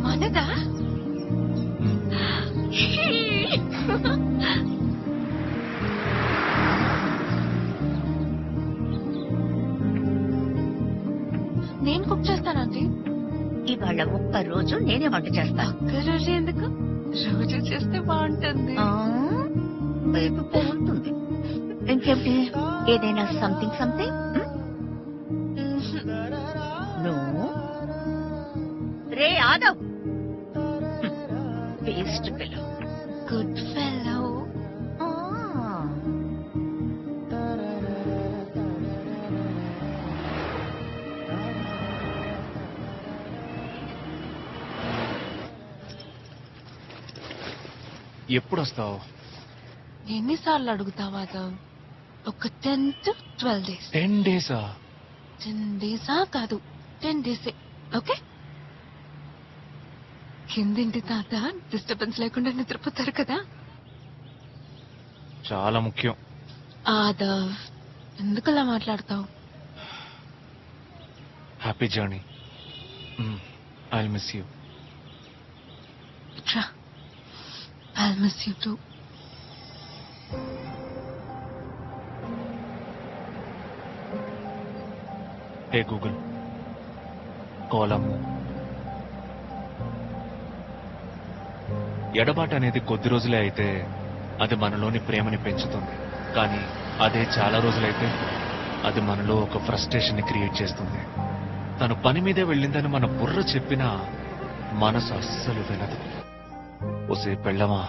మనదా? నేను కుక్ చేస్తానండి. ఇవాళ ఒక్క రోజు నేనే వంట చేస్తా. ఒక్క రోజు ఎందుకు, రోజు చేస్తే బాగుంటుంది. వైపు బాగుంటుంది. ఇంకేమిటి, ఏదైనా సంథింగ్ సంథింగ్? రే ఆదవ్, వేస్ట్ పిల్ల. Good fellow. ఎప్పుడు వస్తావు? ఎన్నిసార్లు అడుగుతావా? ఒక 10 to 12 days. 10 days? 10 days కాదు, 10 days. ఓకే. కిందింటి తాత డిస్టర్బెన్స్ లేకుండా నిద్రపోతారు కదా. చాలా ముఖ్యం. ఆదవ్, ఎందుకలా మాట్లాడతావు? Happy journey. I miss you. I'll miss you too. Hey Google, కోలము. ఎడబాటు అనేది కొద్ది రోజులే అయితే అది మనలోని ప్రేమని పెంచుతుంది. కానీ అదే చాలా రోజులైతే అది మనలో ఒక ఫ్రస్ట్రేషన్ ని క్రియేట్ చేస్తుంది. తను పని మీదే వెళ్ళిందని మన బుర్ర చెప్పినా మనసు అస్సలు వినదు. ఓసే పెళ్ళమా,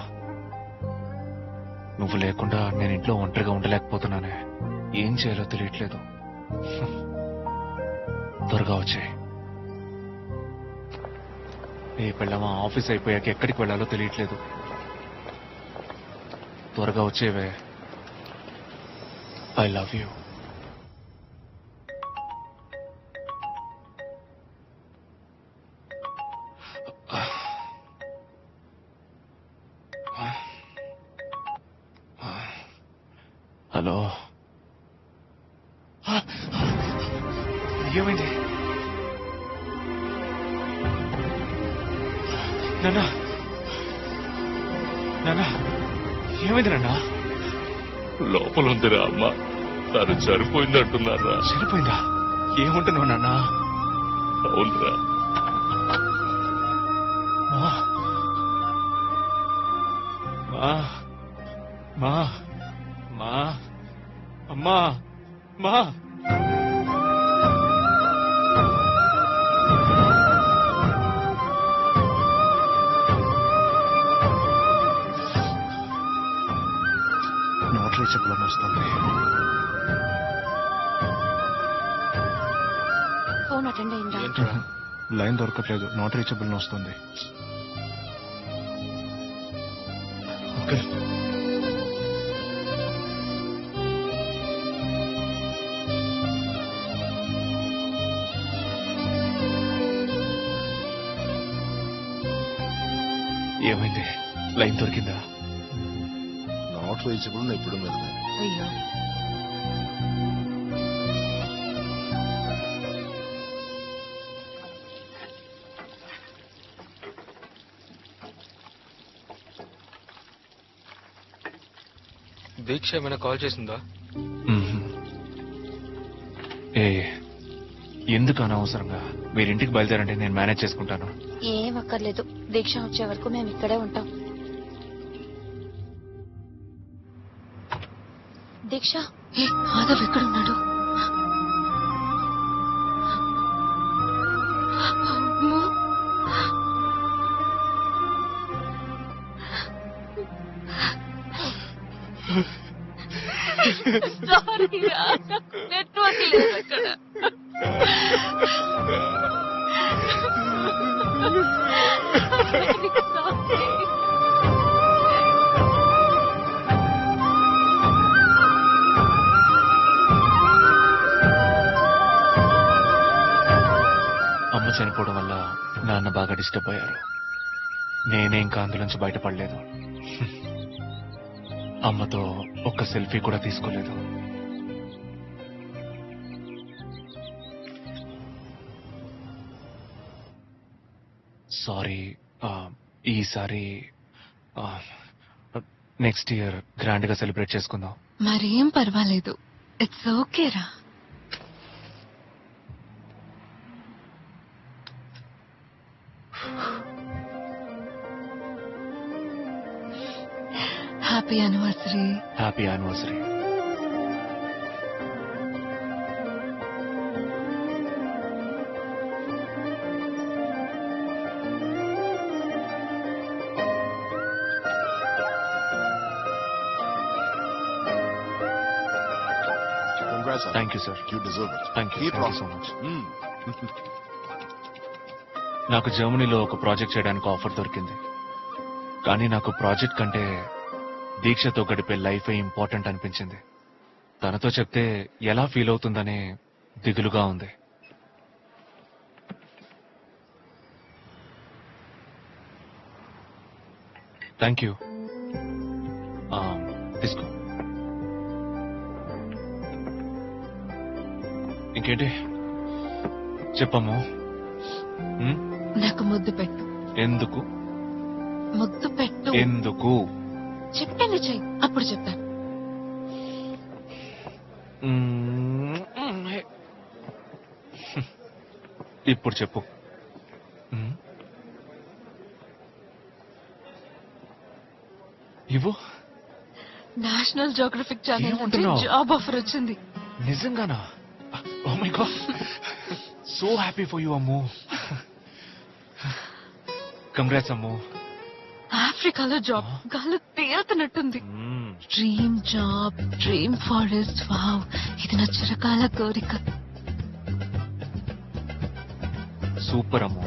నువ్వు లేకుండా నేను ఇంట్లో ఒంటరిగా ఉండలేకపోతున్నానే. ఏం చేయాలో తెలియట్లేదు. త్వరగా వచ్చాయి. ఏ పెళ్ళమా, ఆఫీస్ అయిపోయాక ఎక్కడికి వెళ్ళాలో తెలియట్లేదు. త్వరగా వచ్చేవే. I love you. హలో, ఏమైంది? నాన్నా, నాన్నా, ఏమైంది నాన్నా? లోపల ఉందిరా అమ్మ, తను చనిపోయింది అంటున్నారా? చనిపోయిందా? ఏముంటున్నావు నాన్నా? అవునరా. మా మా అమ్మా మా నాట్ రీచబుల్ అని వస్తుంది. ఫోన్ అటెండ్ అయిందా? లైన్ దొరకట్లేదు. నాట్ రీచబుల్ అని వస్తుంది. ఓకే ఏమైంది? లైన్ దొరికిందా? నాట్ రీచబుల్ ఎప్పుడు మీద అయ్యో, దీక్ష ఏమైనా కాల్ చేసిందా? ఏ ఎందుకు అనవసరంగా మీరింటికి బయలుదేరంటే నేను మేనేజ్ చేసుకుంటాను. ఏం అక్కర్లేదు. దీక్ష వచ్చే వరకు మేము ఇక్కడే ఉంటాం. దీక్ష, ఏ మాధవ్ ఎక్కడున్నాడు? అమ్మో. సారీ, నెట్వర్క్ లేదు అక్కడ. అమ్మ చనిపోవడం వల్ల నాన్న బాగా డిస్టర్బ్ అయ్యారు. నేనే ఇంకా అందులోంచి బయటపడలేదు. అమ్మతో ఒక్క సెల్ఫీ కూడా తీసుకోలేదు. సారీ. ఈసారి నెక్స్ట్ ఇయర్ గ్రాండ్ గా సెలబ్రేట్ చేసుకుందాం. మరేం పర్వాలేదు. ఇట్స్ ఓకేరా. Happy anniversary. Happy anniversary. Thank you sir. You deserve it. Thank you so much. నాకు జర్మనీలో ఒక ప్రాజెక్ట్ చేయడానికి ఆఫర్ దొరికింది. కానీ నాకు ప్రాజెక్ట్ కంటే దీక్షతో గడిపే లైఫ్ ఇంపార్టెంట్ అనిపించింది. తనతో చెప్తే ఎలా ఫీల్ అవుతుందనే దిగులుగా ఉంది. Thank you. తీసుకో. ఇంకేంటి చెప్పమ్మా. నాకు ముద్దు పెట్టు. ఎందుకు? ముద్దు పెట్టు. ఎందుకు? చెప్పింది చెయ్యి, అప్పుడు చెప్పాను. ఇప్పుడు చెప్పు. ఇవ్వు. నేషనల్ జియోగ్రఫిక్ ఛానల్ నుంచి ఏమంటున్నావ్? జాబ్ ఆఫర్ వచ్చింది. నిజంగానా? Oh my god, so happy for you Ammu. Congrats Ammu. ఆఫ్రికాలో జాబ్ గాలు తేలుతున్నట్టుంది. Dream job, dream forest. Wow, ఇది నా చిరకాల కోరిక. సూపర్ అమ్ము.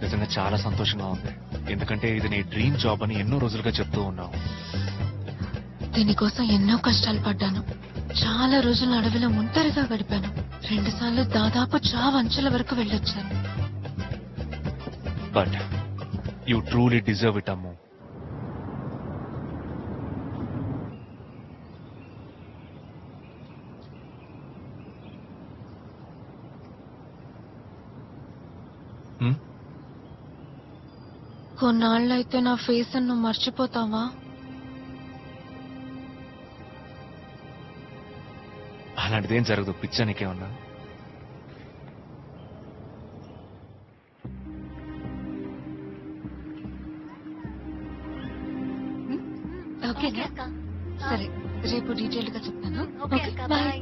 నిజంగా చాలా సంతోషంగా ఉంది. ఎందుకంటే ఇది నీ డ్రీమ్ జాబ్ అని ఎన్నో రోజులుగా చెప్తూ ఉన్నావు. దీనికోసం ఎన్నో కష్టాలు పడ్డాను. చాలా రోజులు అడవిలో ఒంటరిగా గడిపాను. 2 సార్లు దాదాపు చావు అంచెల వరకు వెళ్ళొచ్చాను. But you truly deserve it Ammu. కొన్నాళ్ళైతే నా ఫేస్ నువ్వు మర్చిపోతావా? అలాంటిదేం జరగదు. పిచ్చా నీకేమన్నా? ఓకే. రేపు డీటెయిల్ గా చెప్తాను. Okay bye.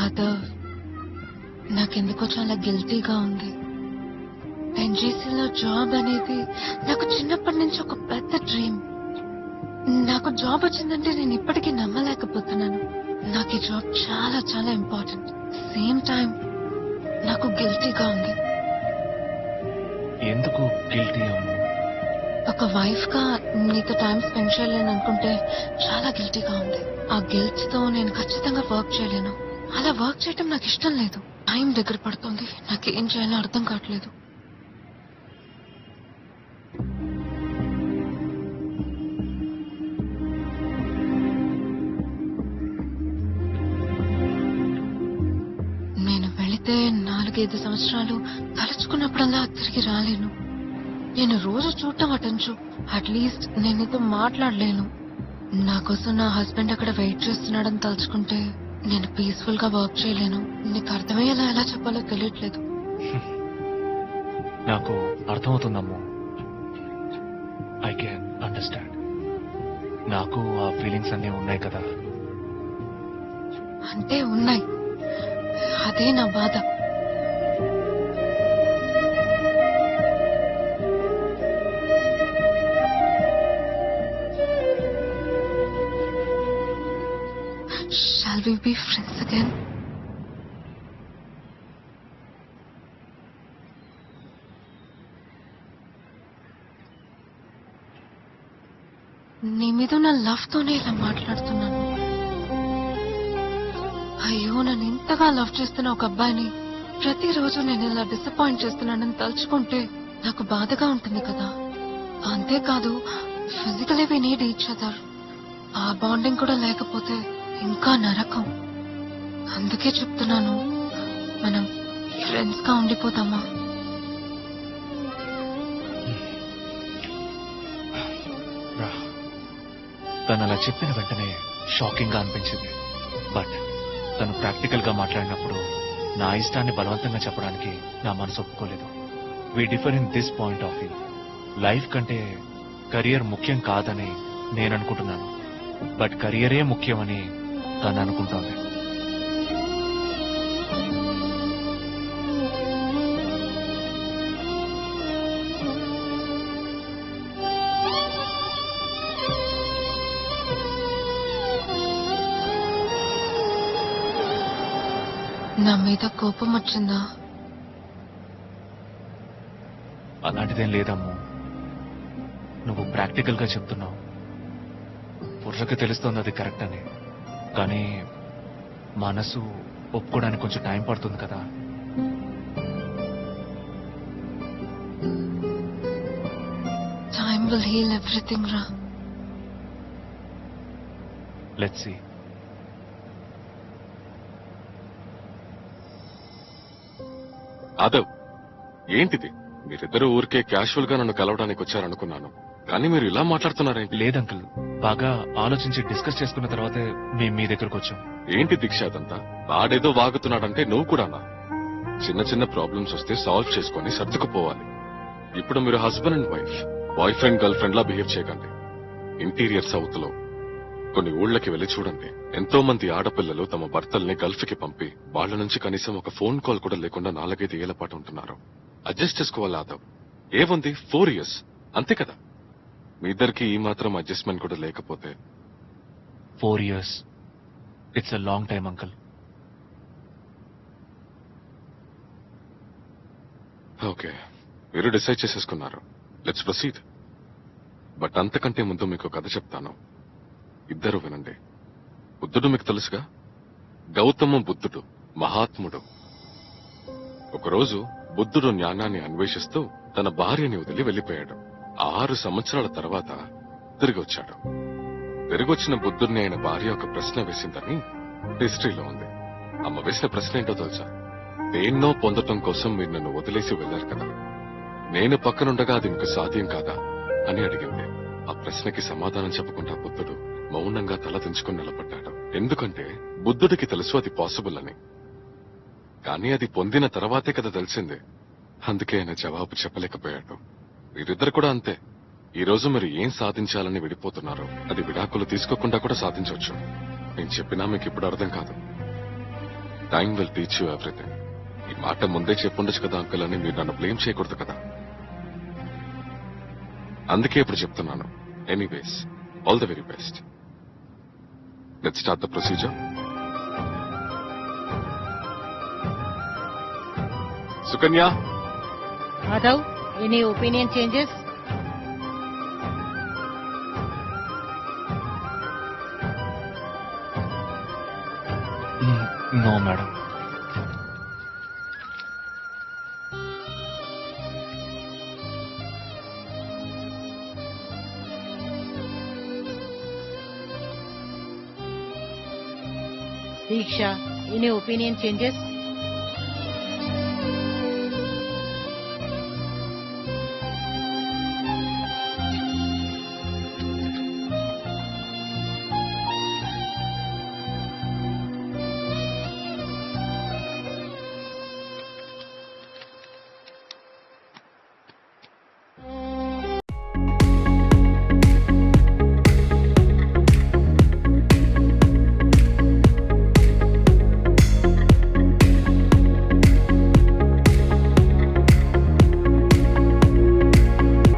ఆదవ్, నాకెందుకో చాలా గిల్టీగా ఉంది. ఎన్జీసీలో జాబ్ అనేది నాకు చిన్నప్పటి నుంచి ఒక పెద్ద డ్రీమ్. నాకు జాబ్ వచ్చిందంటే నేను ఇప్పటికీ నమ్మలేకపోతున్నాను. నాకు ఈ జాబ్ చాలా చాలా ఇంపార్టెంట్. సేమ్ టైం నాకు గిల్టీగా ఉంది. ఎందుకు గిల్టీ అమ్ము? ఒక వైఫ్ గా నీతో టైం స్పెండ్ చేయలేను అనుకుంటే చాలా గిల్టీగా ఉంది. ఆ గిల్ట్ తో నేను ఖచ్చితంగా వర్క్ చేయలేను. అలా వర్క్ చేయటం నాకు ఇష్టం లేదు. టైం దగ్గర పడుతుంది. నాకేం చేయాలో అర్థం కావట్లేదు. నేను వెళితే 4-5 సంవత్సరాలు తలుచుకున్నప్పుడల్లా తిరిగి రాలేను. నేను రోజు చూడటం అటెంచు. అట్లీస్ట్ నేను నీతో మాట్లాడలేను. నా కోసం నా హస్బెండ్ అక్కడ వెయిట్ చేస్తున్నాడని తలుచుకుంటే నేను పీస్ఫుల్ గా వర్క్ చేయలేను. నీకు అర్థమయ్యేలా ఎలా చెప్పాలో తెలియట్లేదు. నాకు అర్థమవుతుందమ్మో. I can understand. నాకు ఆ ఫీలింగ్స్ అన్నీ ఉన్నాయి కదా. అంటే ఉన్నాయి. అదే నా బాధ. Shall we be friends again? నీ మీద నా లవ్ తోనే ఇలా మాట్లాడుతున్నాను. అయ్యో, నన్ను ఇంతగా లవ్ చేస్తున్న ఒక అబ్బాయిని ప్రతిరోజు నేను ఇలా డిసప్పాయింట్ చేస్తున్నానని తలుచుకుంటే నాకు బాధగా ఉంటుంది కదా. అంతేకాదు, physically we need each other. ఆ బాండింగ్ కూడా లేకపోతే ఇంకా నరకం. అందుకే చెప్తున్నాను, మనం ఫ్రెండ్స్ గా ఉండిపోతామా? తను అలా చెప్పిన వెంటనే షాకింగ్ గా అనిపించింది. బట్ తను ప్రాక్టికల్ గా మాట్లాడినప్పుడు నా ఇష్టాన్ని బలవంతంగా చెప్పడానికి నా మనసు ఒప్పుకోలేదు. We differ in this point of view. Life కంటే కెరియర్ ముఖ్యం కాదని నేను అనుకుంటున్నాను. బట్ కెరియరే ముఖ్యమని తను అనుకుంటోంది. నా మీద కోపం వచ్చిందా? అలాంటిదేం లేదమ్ము. నువ్వు ప్రాక్టికల్ గా చెప్తున్నావు. బుర్రకి తెలుస్తోంది అది కరెక్ట్ అని. కానీ మనసు ఒప్పుకోవడానికి కొంచెం టైం పడుతుంది కదా. టైం విల్ హీల్ ఎవ్రీథింగ్ రా. Let's see. ఆదవ్, ఏంటిది? మీరిద్దరూ ఊరికే క్యాషువల్ గా నన్ను కలవడానికి వచ్చారనుకున్నాను, కానీ మీరు ఇలా మాట్లాడుతున్నారేంటి? లేదంకుల్, బాగా ఆలోచించి డిస్కస్ చేసుకున్న తర్వాతే మేము మీ దగ్గరకు వచ్చాం. ఏంటి దీక్ష అదంతా? వాడేదో వాగుతున్నాడంటే నువ్వు కూడానా? చిన్న చిన్న ప్రాబ్లమ్స్ వస్తే సాల్వ్ చేసుకొని సర్దుకుపోవాలి. ఇప్పుడు మీరు husband and wife, boy friend girl friend law behave చేయకండి. ఇంటీరియర్ సౌత్ లో కొన్ని ఊళ్ళకి వెళ్లి చూడండి. ఎంతో మంది ఆడపిల్లలు తమ భర్తల్ని గల్ఫ్ కి పంపి వాళ్ల నుంచి కనీసం ఒక ఫోన్ కాల్ కూడా లేకుండా 4-5 ఏళ్ల పాటు ఉంటున్నారు. అడ్జస్ట్ చేసుకోవాలి ఆదవ్. ఏముంది, 4 years అంతే కదా. మీ ఇద్దరికి ఈ మాత్రం అడ్జస్ట్మెంట్ కూడా లేకపోతే 4 years it's a long time uncle. Okay, మీరు డిసైడ్ చేసేసుకున్నారు. Let's proceed. బట్ అంతకంటే ముందు మీకు కథ చెప్తాను, ఇద్దరు వినండి. బుద్ధుడు మీకు తెలుసుగా, గౌతమ బుద్ధుడు మహాత్ముడు. ఒకరోజు బుద్ధుడు జ్ఞానాన్ని అన్వేషిస్తూ తన భార్యని వదిలి వెళ్లిపోయాడు. 6 సంవత్సరాల తర్వాత తిరిగి వచ్చాడు. తిరిగొచ్చిన బుద్ధుడిని ఆయన భార్య ఒక ప్రశ్న వేసిందని హిస్టరీలో ఉంది. అమ్మ వేసిన ప్రశ్న ఏంటో తెలుసా? దేన్నో పొందటం కోసం మీరు నన్ను వదిలేసి వెళ్లారు కదా, నేను పక్కనుండగా అది మీకు సాధ్యం కాదా అని అడిగింది. ఆ ప్రశ్నకి సమాధానం చెప్పకుండా బుద్ధుడు మౌనంగా తల దించుకుని నిలబడ్డాడు. ఎందుకంటే బుద్ధుడికి తెలుసు అది పాసిబుల్ అని. కానీ అది పొందిన తర్వాతే కదా తెలిసింది. అందుకే ఆయన జవాబు చెప్పలేకపోయాడు. మీరిద్దరు కూడా అంతే. ఈ రోజు మీరు ఏం సాధించాలని విడిపోతున్నారు అది విడాకులు తీసుకోకుండా కూడా సాధించవచ్చు. నేను చెప్పినా మీకు ఇప్పుడు అర్థం కాదు. Time will teach you everything. ఈ మాట ముందే చెప్పుండొచ్చు కదా అంకుల్ అని మీరు నన్ను బ్లేమ్ చేయకూడదు కదా. అందుకే ఇప్పుడు చెప్తున్నాను. Anyways, all the very best. Let's start the procedure. Sukanya, Madhav, any opinion changes? No madam. Diksha, any opinion changes?